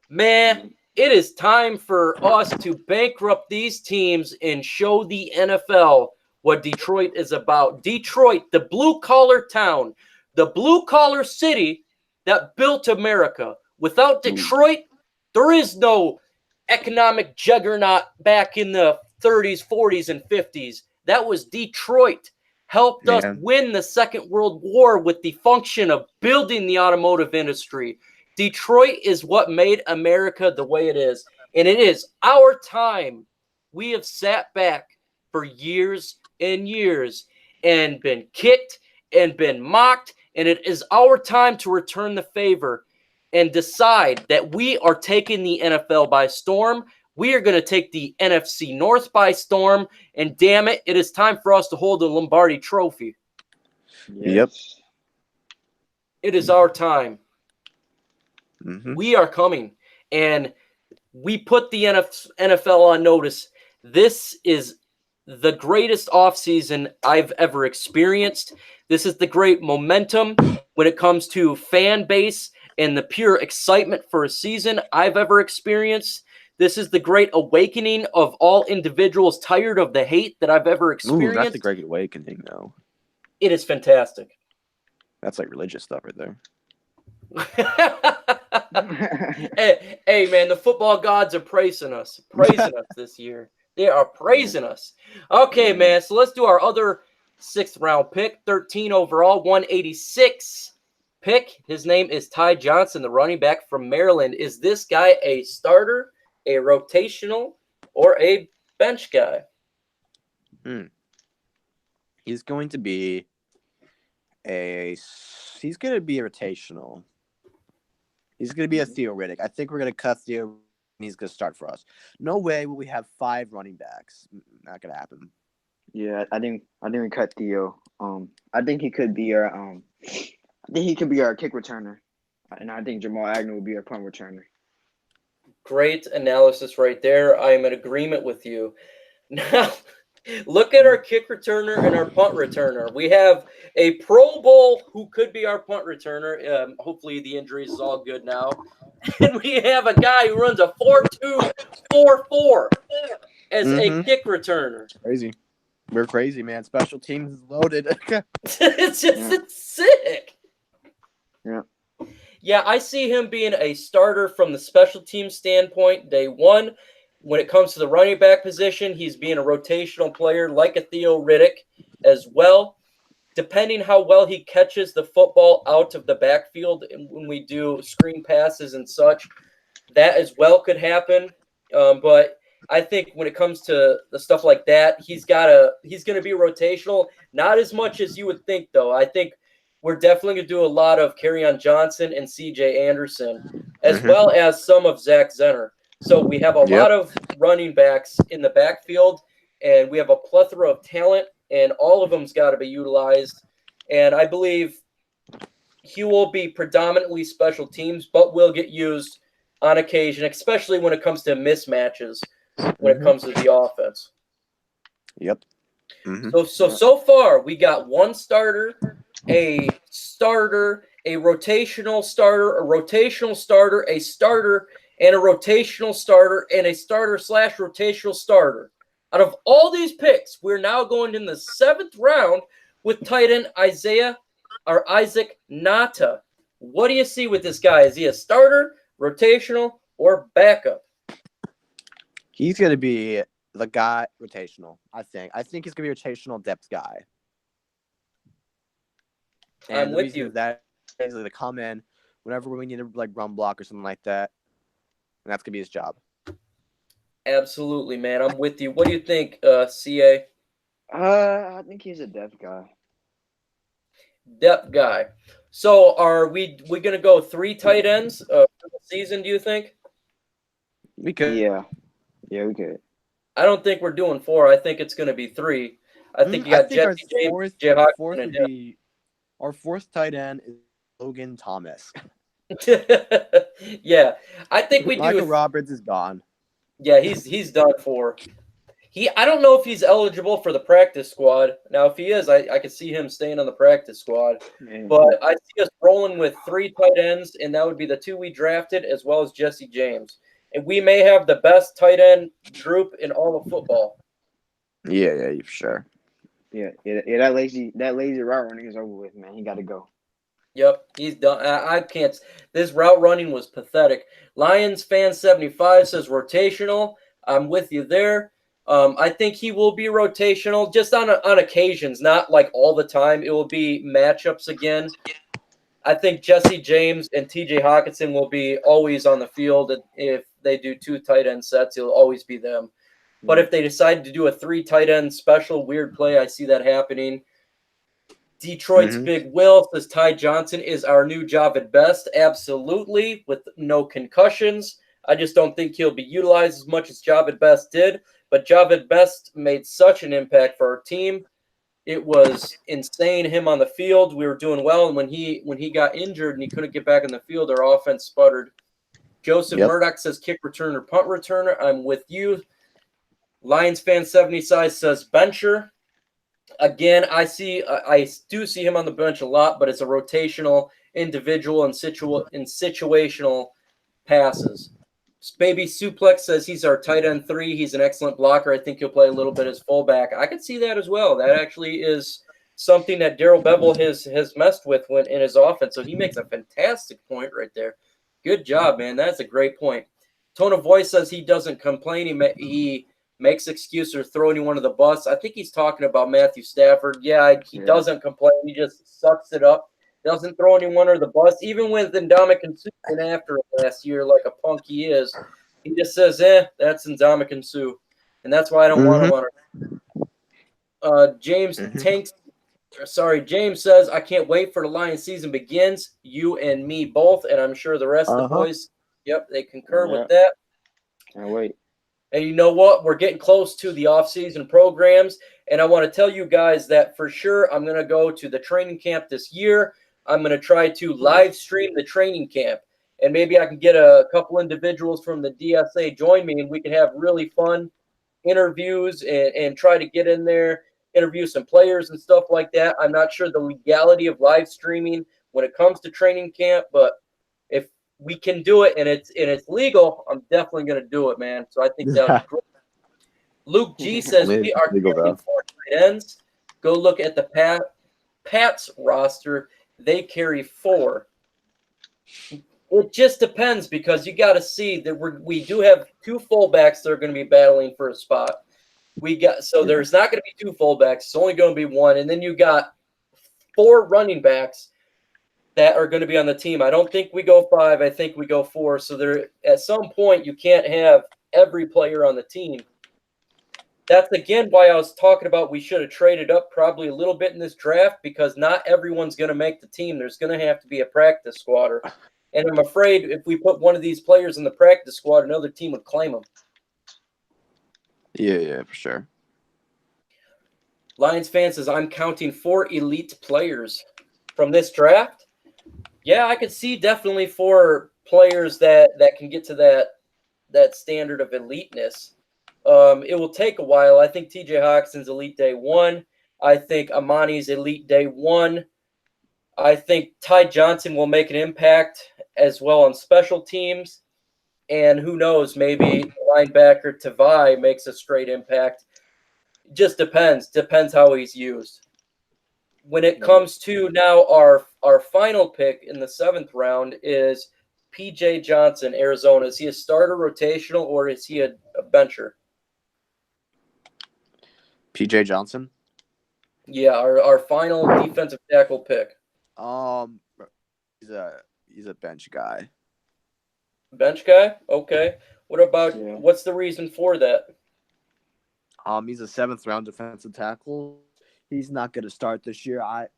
Man, it is time for us to bankrupt these teams and show the NFL what Detroit is about. Detroit, the blue-collar town, the blue-collar city that built America. Without Detroit, there is no economic juggernaut back in the 30s, 40s, and 50s. That was Detroit. Helped us win the Second World War with the function of building the automotive industry. Detroit is what made America the way it is. And it is our time. We have sat back for years and years and been kicked and been mocked. And it is our time to return the favor and decide that we are taking the NFL by storm. We are going to take the NFC North by storm, and damn it, it is time for us to hold the Lombardi Trophy. Yep. It is our time. Mm-hmm. We are coming, and we put the NFL on notice. This is the greatest offseason I've ever experienced. This is the great momentum when it comes to fan base and the pure excitement for a season I've ever experienced. This is the great awakening of all individuals tired of the hate that I've ever experienced. Ooh, that's a great awakening, though. It is fantastic. That's like religious stuff right there. Hey, man, the football gods are praising us this year. They are praising us. Okay, man, so let's do our other 6th round pick, 13 overall, 186 pick. His name is Ty Johnson, the running back from Maryland. Is this guy a starter, a rotational, or a bench guy? He's going to be rotational. He's going to be a Theo Riddick. I think we're going to cut Theo, and he's going to start for us. No way will we have 5 running backs. Not going to happen. Yeah, I think we cut Theo. I think he could be our kick returner, and I think Jamal Agnew will be our punt returner. Great analysis right there. I am in agreement with you. Now, look at our kick returner and our punt returner. We have a Pro Bowl who could be our punt returner. Hopefully the injuries is all good now. And we have a guy who runs a 4.244 as a kick returner. Crazy. We're crazy, man. Special teams is loaded. It's sick. Yeah. Yeah, I see him being a starter from the special team standpoint day one. When it comes to the running back position, he's being a rotational player like a Theo Riddick as well. Depending how well he catches the football out of the backfield and when we do screen passes and such, that as well could happen. But I think when it comes to the stuff like that, he's going to be rotational. Not as much as you would think, though. I think we're definitely going to do a lot of Kerryon Johnson and C.J. Anderson, as well as some of Zach Zenner. So we have a lot of running backs in the backfield, and we have a plethora of talent, and all of them's got to be utilized. And I believe he will be predominantly special teams, but will get used on occasion, especially when it comes to mismatches, when it comes to the offense. Yep. So far, we got one starter, a rotational starter, a starter, and a rotational starter, and a starter/rotational starter. Out of all these picks, we're now going in the 7th round with tight end Isaac Nata. What do you see with this guy? Is he a starter, rotational, or backup? He's going to be the guy rotational, I think. I think he's going to be a rotational depth guy. And I'm with you. That is to come in whenever we need to run block or something like that. And that's going to be his job. Absolutely, man. I'm with you. What do you think, CA? I think he's a depth guy. Depth guy. So are we going to go 3 tight ends for the season, do you think? We could. Yeah, we could. I don't think we're doing 4. I think it's going to be 3. I think you got Jesse James, Jay Hawkinson, and him. Our 4th tight end is Logan Thomas. Yeah, I think we Michael do. Roberts is gone. Yeah, he's done for. I don't know if he's eligible for the practice squad. Now, if he is, I could see him staying on the practice squad. But I see us rolling with 3 tight ends, and that would be the 2 we drafted, as well as Jesse James. And we may have the best tight end group in all of football. Yeah, for sure. Yeah. That lazy route running is over with, man. He got to go. Yep, he's done. I can't. This route running was pathetic. Lions fan 75 says rotational. I'm with you there. I think he will be rotational, just on occasions, not like all the time. It will be matchups again. I think Jesse James and T.J. Hawkinson will be always on the field. If they do 2 tight end sets, it'll always be them. But if they decide to do a 3 tight end special weird play, I see that happening. Detroit's Big Will says Ty Johnson is our new Javid Best. Absolutely, with no concussions. I just don't think he'll be utilized as much as Javid Best did. But Javid Best made such an impact for our team. It was insane, him on the field. We were doing well, and when he got injured and he couldn't get back in the field, our offense sputtered. Joseph Murdoch says kick returner, punt returner. I'm with you. Lions fan 76 says bencher. Again, I do see him on the bench a lot, but it's a rotational individual and situational passes. Baby Suplex says he's our tight end 3. He's an excellent blocker. I think he'll play a little bit as fullback. I could see that as well. That actually is something that Darrell Bevell has messed with in his offense. So he makes a fantastic point right there. Good job, man. That's a great point. Tone of voice says he doesn't complain. He makes excuses or throw anyone to the bus. I think he's talking about Matthew Stafford. Yeah, he doesn't complain. He just sucks it up. Doesn't throw anyone under the bus. Even with Ndamukong Suh after last year, like a punk he is, he just says, that's Ndamukong Suh. And that's why I don't want him on it. James James says, I can't wait for the Lions season begins. You and me both, and I'm sure the rest of the boys, they concur with that. Can't wait. And you know what? We're getting close to the off-season programs, and I want to tell you guys that for sure I'm going to go to the training camp this year. I'm going to try to live stream the training camp, and maybe I can get a couple individuals from the DSA join me, and we can have really fun interviews and try to get in there, interview some players and stuff like that. I'm not sure the legality of live streaming when it comes to training camp, but if we can do it and it's legal, I'm definitely going to do it, man. So I think that would be great. Luke G says we are carrying 4 tight ends. Go look at the Pats roster. They carry 4. It just depends because you got to see that we do have 2 fullbacks that are going to be battling for a spot. There's not going to be 2 fullbacks. It's only going to be 1, and then you got 4 running backs that are going to be on the team. I don't think we go 5. I think we go 4. So there, at some point, you can't have every player on the team. That's again why I was talking about we should have traded up probably a little bit in this draft because not everyone's going to make the team. There's going to have to be a practice squatter. And I'm afraid if we put one of these players in the practice squad, another team would claim them. Yeah, for sure. Lions fan says, I'm counting 4 elite players from this draft. Yeah, I could see definitely 4 players that can get to that standard of eliteness. It will take a while. I think TJ Hawkinson's elite day 1. I think Amani's elite day 1. I think Ty Johnson will make an impact as well on special teams. And who knows, maybe linebacker Tavai makes a straight impact. Just depends how he's used. When it comes to now our final pick in the 7th round is P.J. Johnson, Arizona. Is he a starter, rotational, or is he a bencher? P.J. Johnson? Yeah, our final defensive tackle pick. He's a bench guy. Bench guy? Okay. What about what's the reason for that? He's a 7th round defensive tackle. He's not going to start this year. I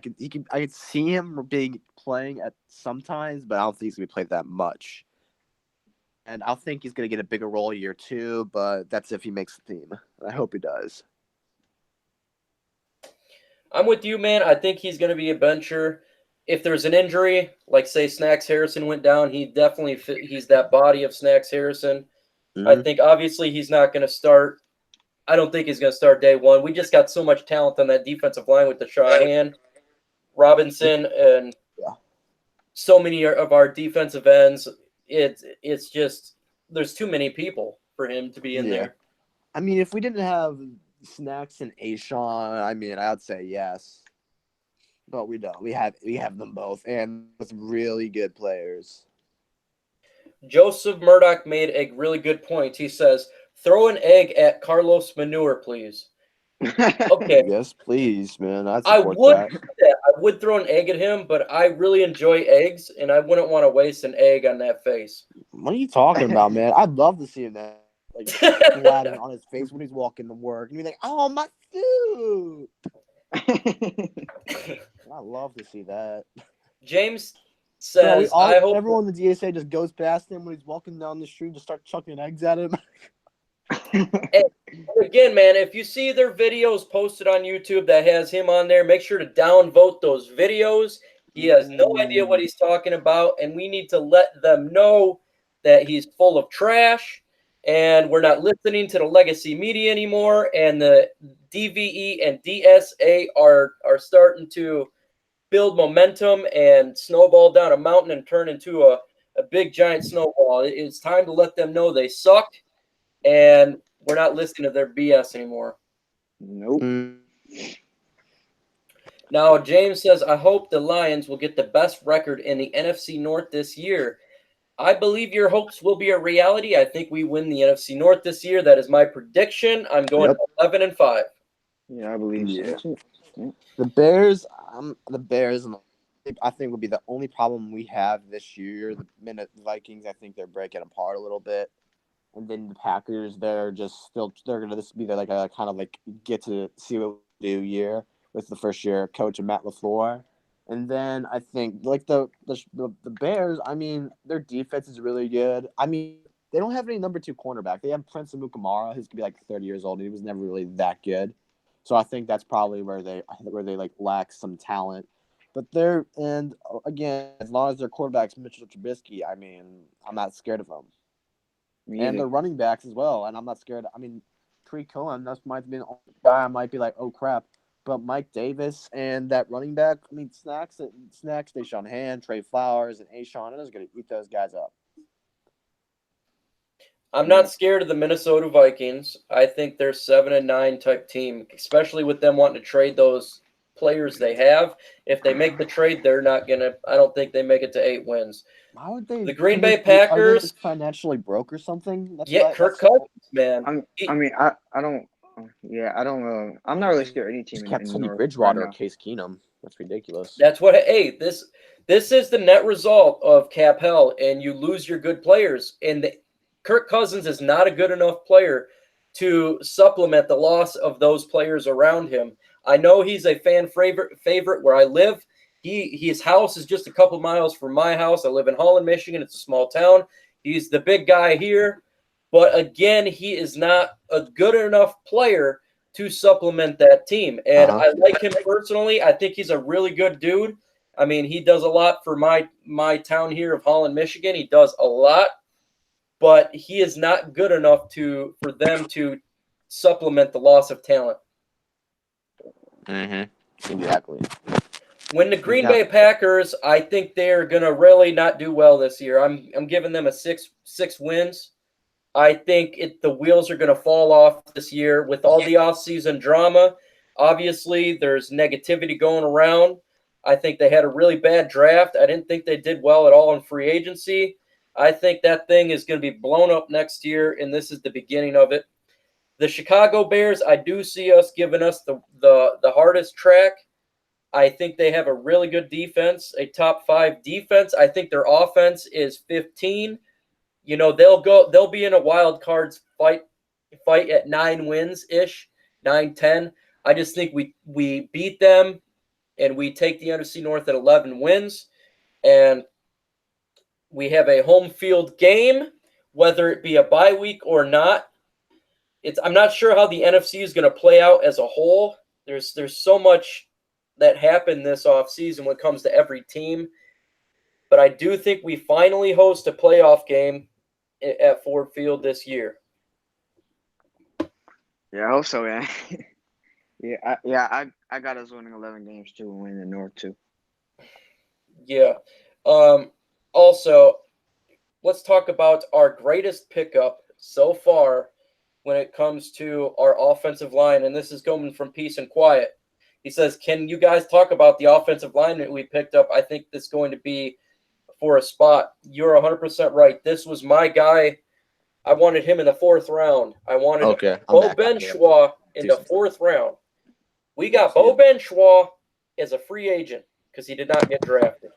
could see him playing at sometimes, but I don't think he's going to be played that much. And I think he's going to get a bigger role year 2, but that's if he makes the team. I hope he does. I'm with you, man. I think he's going to be a bencher. If there's an injury, like say Snacks Harrison went down, he's that body of Snacks Harrison. Mm-hmm. I think obviously he's not going to start. I don't think he's going to start day 1. We just got so much talent on that defensive line with Deshaun Robinson, and so many of our defensive ends. It's just there's too many people for him to be in there. I mean, if we didn't have Snacks and Ashawn, I'd say yes. But we don't. We have them both, and with really good players. Joseph Murdoch made a really good point. He says, "Throw an egg at Carlos Manure, please." Okay. Yes, please, man. I would throw an egg at him, but I really enjoy eggs, and I wouldn't want to waste an egg on that face. What are you talking about, man? I'd love to see him that. Like flattening on his face when he's walking to work, and be like, "Oh, my food." I love to see that. James says, "I hope everyone in the DSA just goes past him when he's walking down the street, just start chucking eggs at him." And again, man, if you see their videos posted on YouTube that has him on there, make sure to downvote those videos. He has no idea what he's talking about, and we need to let them know that he's full of trash. And we're not listening to the legacy media anymore. And the DVE and DSA are starting to build momentum and snowball down a mountain and turn into a big giant snowball. It's time to let them know they suck. And we're not listening to their BS anymore. Nope. Now, James says, I hope the Lions will get the best record in the NFC North this year. I believe your hopes will be a reality. I think we win the NFC North this year. That is my prediction. I'm going 11-5. Yeah, I believe so. Yeah. The Bears, I think will be the only problem we have this year. The minute Vikings, I think they're breaking apart a little bit, and then the Packers, they're gonna just be there like a kind of like get to see what we do year with the first year coach of Matt LaFleur, and then I think like the Bears, I mean their defense is really good. I mean they don't have any number 2 cornerback. They have Prince Amukamara, who's gonna be like 30 years old, and he was never really that good. So I think that's probably where they like lack some talent. But again, as long as their quarterback's Mitchell Trubisky, I mean, I'm not scared of them. And their running backs as well, and I'm not scared. I mean, Tariq Cohen, that might be an guy I might be like, oh crap. But Mike Davis and that running back, I mean, Snacks, Deshaun Hand, Trey Flowers, and Ashawn, is going to eat those guys up. I'm not scared of the Minnesota Vikings. I think they're 7-9 type team, especially with them wanting to trade those players they have. If they make the trade, they're not going to – I don't think they make it to 8 wins. Why would they? The Green Bay Packers – are they financially broke or something? Kirk Cousins, man. I don't know. I'm not really scared of any team. Kept Teddy Bridgewater or Case Keenum. That's ridiculous. That's what – hey, this is the net result of cap hell, and you lose your good players. And Kirk Cousins is not a good enough player to supplement the loss of those players around him. I know he's a fan favorite where I live. His house is just a couple miles from my house. I live in Holland, Michigan. It's a small town. He's the big guy here. But again, he is not a good enough player to supplement that team. And I like him personally. I think he's a really good dude. I mean, he does a lot for my town here of Holland, Michigan. He does a lot. But he is not good enough for them to supplement the loss of talent. Mm-hmm. Exactly. When the Green Bay Packers, I think they're gonna really not do well this year. I'm giving them a six wins. I think the wheels are gonna fall off this year with all the offseason drama. Obviously, there's negativity going around. I think they had a really bad draft. I didn't think they did well at all in free agency. I think that thing is going to be blown up next year, and this is the beginning of it. The Chicago Bears, I do see us giving us the hardest track. I think they have a really good defense, a top 5 defense. I think their offense is 15. You know, they'll be in a wild cards fight at 9 wins ish, 9-10. I just think we beat them and we take the NFC North at 11 wins, and we have a home field game, whether it be a bye week or not. I'm not sure how the NFC is going to play out as a whole. There's so much that happened this offseason when it comes to every team. But I do think we finally host a playoff game at Ford Field this year. Yeah, I hope so, man. I got us winning 11 games too and winning the North too. Yeah. Also, let's talk about our greatest pickup so far when it comes to our offensive line, and this is coming from Peace and Quiet. He says, can you guys talk about the offensive line that we picked up? I think this is going to be for a spot. You're 100% right. This was my guy. I wanted him in the 4th round. I wanted Beau Benchois in the 4th round. We got Beau Benchois as a free agent because he did not get drafted.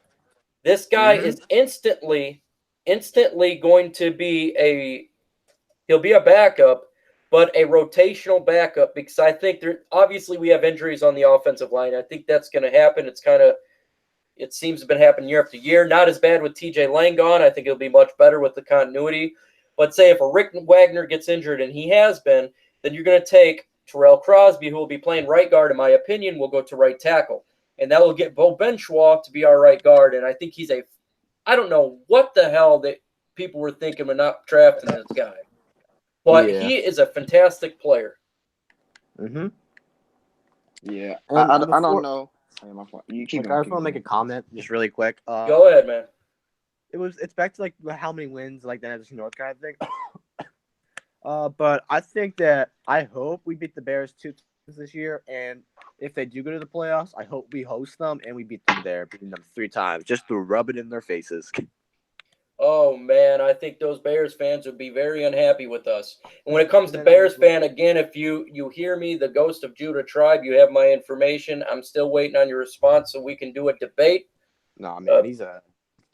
This guy is instantly going to be he'll be a backup, but a rotational backup, because I think obviously we have injuries on the offensive line. I think that's going to happen. It seems to have been happening year after year. Not as bad with TJ Lang gone. I think it'll be much better with the continuity. But say if a Rick Wagner gets injured, and he has been, then you're going to take Terrell Crosby, who will be playing right guard, in my opinion, will go to right tackle. And that will get Beau Benchois to be our right guard. And I think I don't know what the hell that people were thinking when not drafting this guy. But he is a fantastic player. Mm-hmm. Yeah. I don't know. You keep going. I just want to make a comment just really quick. Go ahead, man. It's back to like how many wins like the NFC North kind of thing. But I think that I hope we beat the Bears 2 times this year, and if they do go to the playoffs, I hope we host them and we beat them there, beating them 3 times, just to rub it in their faces. Oh man, I think those Bears fans would be very unhappy with us. And when it comes to Bears fan, again, if you hear me, the Ghost of Judah Tribe, you have my information. I'm still waiting on your response so we can do a debate. Nah, man,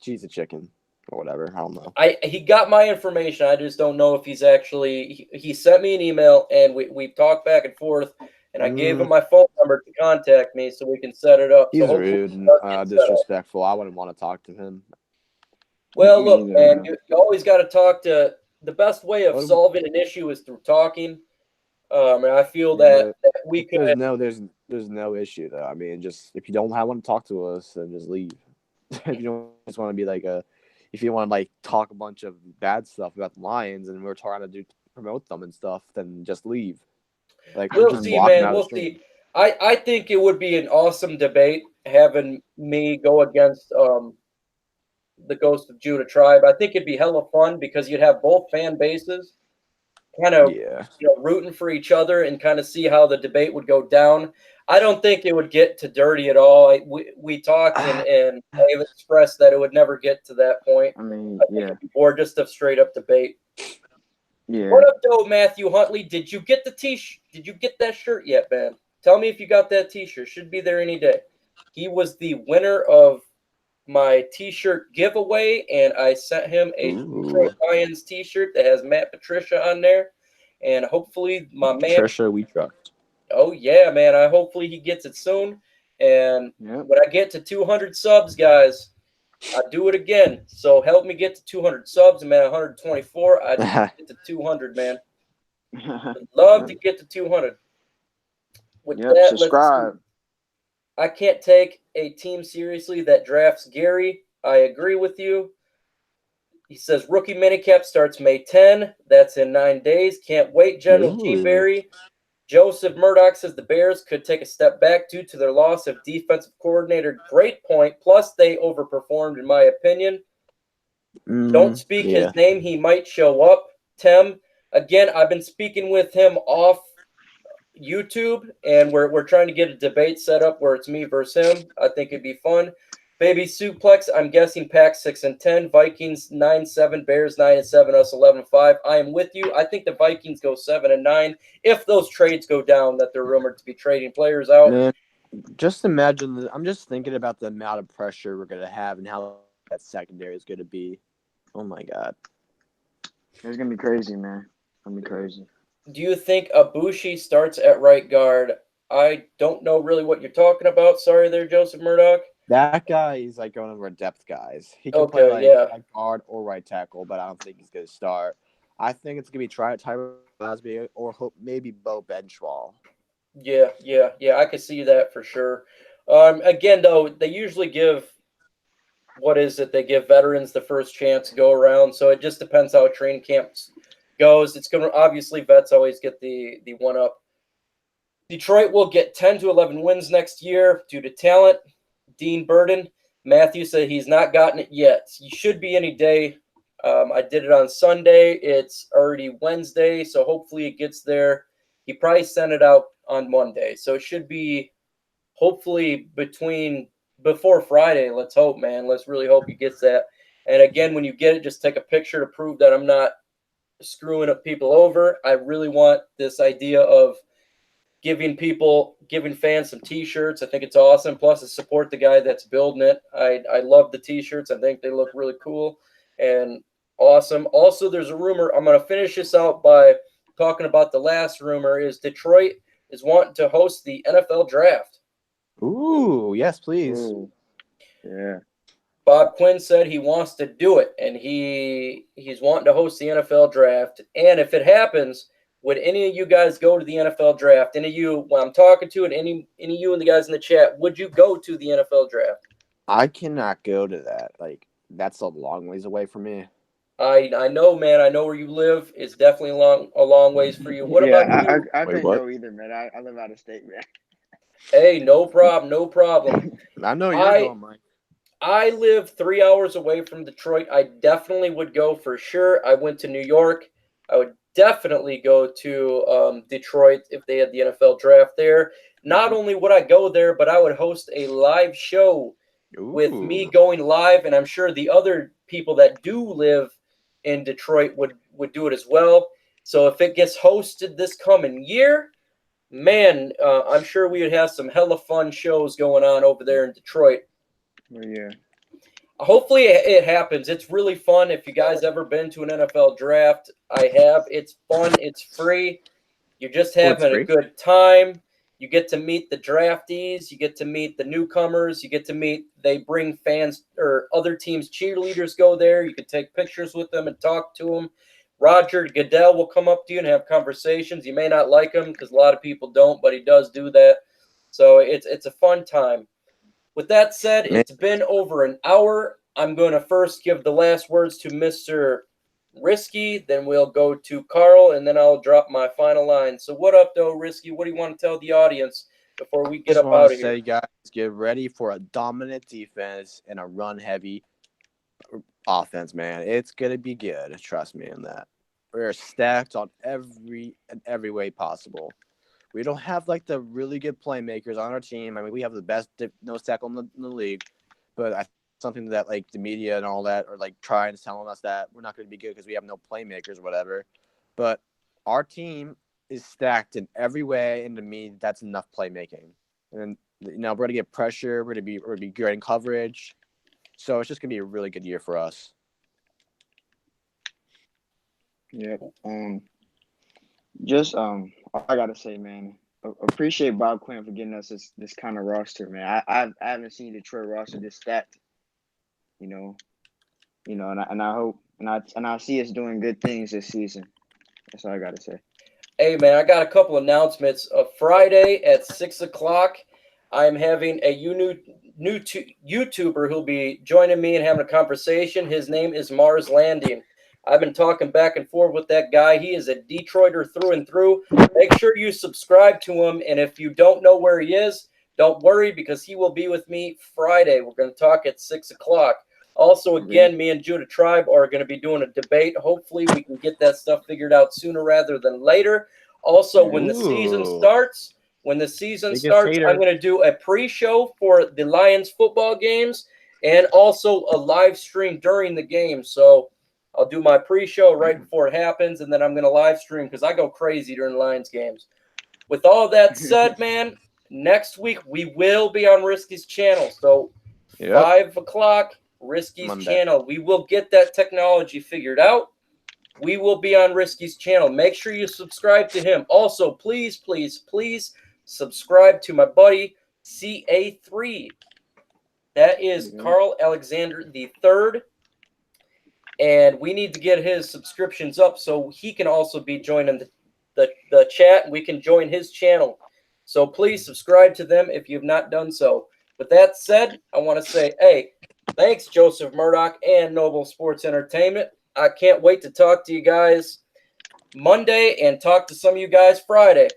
she's a chicken or whatever. I don't know. He got my information. I just don't know if he's actually. He sent me an email and we've talked back and forth. And I gave him my phone number to contact me so we can set it up. He's so rude and disrespectful. I wouldn't want to talk to him. Well, look, man, you always got to talk to. The best way of solving an issue is through talking. And I feel that we could. There's no issue though. I mean, just if you don't want to talk to us, then just leave. If you don't just want to be if you want to talk a bunch of bad stuff about the Lions and we're trying to promote them and stuff, then just leave. We'll see, man. We'll see. I think it would be an awesome debate having me go against the Ghost of Judah Tribe. I think it'd be hella fun because you'd have both fan bases kind of rooting for each other and kind of see how the debate would go down. I don't think it would get to dirty at all. We talked and I've expressed that it would never get to that point. I mean, or just a straight up debate. Yeah. What up, though, Matthew Huntley? Did you get the t-shirt? Did you get that shirt yet, man? Tell me if you got that t-shirt. Should be there any day. He was the winner of my t-shirt giveaway, and I sent him a Detroit Lions t-shirt that has Matt Patricia on there. And hopefully my man Patricia, we trust. Oh yeah, man. Hopefully he gets it soon. And when I get to 200 subs, guys, I do it again. So help me get to 200 subs. I'm at 124. I get to 200, man. I'd love to get to 200. With that, subscribe. I can't take a team seriously that drafts Gary. I agree with you. He says rookie minicap starts May 10. That's in 9 days. Can't wait, General G. Berry. Joseph Murdoch says the Bears could take a step back due to their loss of defensive coordinator. Great point. Plus, they overperformed, in my opinion. Don't speak his name. He might show up. Tim, again, I've been speaking with him off YouTube, and we're trying to get a debate set up where it's me versus him. I think it'd be fun. Baby Suplex, I'm guessing Pack 6-10, Vikings 9-7, Bears 9-7, us 11-5. I am with you. I think the Vikings go 7-9 if those trades go down that they're rumored to be trading players out. Man, just imagine. I'm just thinking about the amount of pressure we're gonna have and how that secondary is gonna be. Oh my god, it's gonna be crazy, man. It's gonna be crazy. Do you think Ibushi starts at right guard? I don't know really what you're talking about. Sorry there, Joseph Murdoch. That guy is going over depth guys. He can play right guard or right tackle, but I don't think he's going to start. I think it's going to be Tyler Glasby or maybe Bo Benchwall. Yeah, I could see that for sure. Again, though, they usually give they give veterans the first chance to go around, so it just depends how training camp goes. It's going to obviously vets always get the one up. Detroit will get 10 to 11 wins next year due to talent. Dean Burden. Matthew said he's not gotten it yet. He should be any day. I did it on Sunday. It's already Wednesday, so hopefully it gets there. He probably sent it out on Monday, so it should be hopefully before Friday. Let's hope, man. Let's really hope he gets that. And again, when you get it, just take a picture to prove that I'm not screwing up people over. I really want this idea of giving fans some t-shirts. I think it's awesome. Plus, I support the guy that's building it. I love the t-shirts. I think they look really cool and awesome. Also, there's a rumor. I'm going to finish this out by talking about the last rumor is Detroit is wanting to host the NFL draft. Ooh, yes, please. Ooh. Yeah. Bob Quinn said he wants to do it, and he's wanting to host the NFL draft. And if it happens, would any of you guys go to the NFL draft? Any of you, when I'm talking to, and any of you and the guys in the chat, would you go to the NFL draft? I cannot go to that. That's a long ways away from me. I know, man. I know where you live. It's definitely a long ways for you. What about you? I couldn't go either, man. I live out of state, man. Hey, no problem. I know you're going, Mike. I live 3 hours away from Detroit. I definitely would go for sure. I went to New York. I would definitely go to Detroit if they had the NFL draft there. Not only would I go there, but I would host a live show with me going live, and I'm sure the other people that do live in Detroit would do it as well. So if it gets hosted this coming year, man, I'm sure we would have some hella fun shows going on over there in Detroit. Yeah. Hopefully it happens. It's really fun. If you guys ever been to an NFL draft, I have. It's fun. It's free. You're just having a good time. You get to meet the draftees. You get to meet the newcomers. You get to meet, they bring fans or other teams' cheerleaders go there. You can take pictures with them and talk to them. Roger Goodell will come up to you and have conversations. You may not like him because a lot of people don't, but he does do that. So it's a fun time. With that said, it's been over an hour. I'm going to first give the last words to Mr. Risky, then we'll go to Carl, and then I'll drop my final line. So what up, though, Risky? What do you want to tell the audience before we get up out of here? Say, guys, get ready for a dominant defense and a run-heavy offense, man. It's going to be good. Trust me on that. We're stacked on every way possible. We don't have, like, the really good playmakers on our team. I mean, we have the best nose tackle in the league, but something that, like, the media and all that are, like, trying to tell us that we're not going to be good because we have no playmakers or whatever. But our team is stacked in every way, and to me, that's enough playmaking. And, you know, we're going to get pressure. We're going to be great in coverage. So it's just going to be a really good year for us. Yeah. I gotta say, man, appreciate Bob Quinn for getting us this kind of roster, man. I haven't seen Detroit roster this stacked, you know, and I hope and I see us doing good things this season. That's all I gotta say. Hey, man, I got a couple announcements. Friday at 6:00, I'm having a new YouTuber who'll be joining me and having a conversation. His name is Mars Landing. I've been talking back and forth with that guy. He is a Detroiter through and through. Make sure you subscribe to him. And if you don't know where he is, don't worry because he will be with me Friday. We're going to talk at 6:00. Also, again, me and Judah Tribe are going to be doing a debate. Hopefully, we can get that stuff figured out sooner rather than later. Also, when the season starts, I'm going to do a pre-show for the Lions football games and also a live stream during the game. So I'll do my pre-show right before it happens, and then I'm going to live stream because I go crazy during Lions games. With all that said, man, next week we will be on Risky's channel. So 5:00, Risky's channel. We will get that technology figured out. We will be on Risky's channel. Make sure you subscribe to him. Also, please, please, please subscribe to my buddy CA3. That is Carl Alexander III. And we need to get his subscriptions up so he can also be joining the chat, and we can join his channel. So please subscribe to them if you've not done so. With that said, I want to say, hey, thanks, Joseph Murdoch and Noble Sports Entertainment. I can't wait to talk to you guys Monday and talk to some of you guys Friday.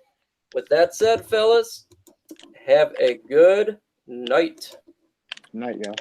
With that said, fellas, have a good night. Night, y'all.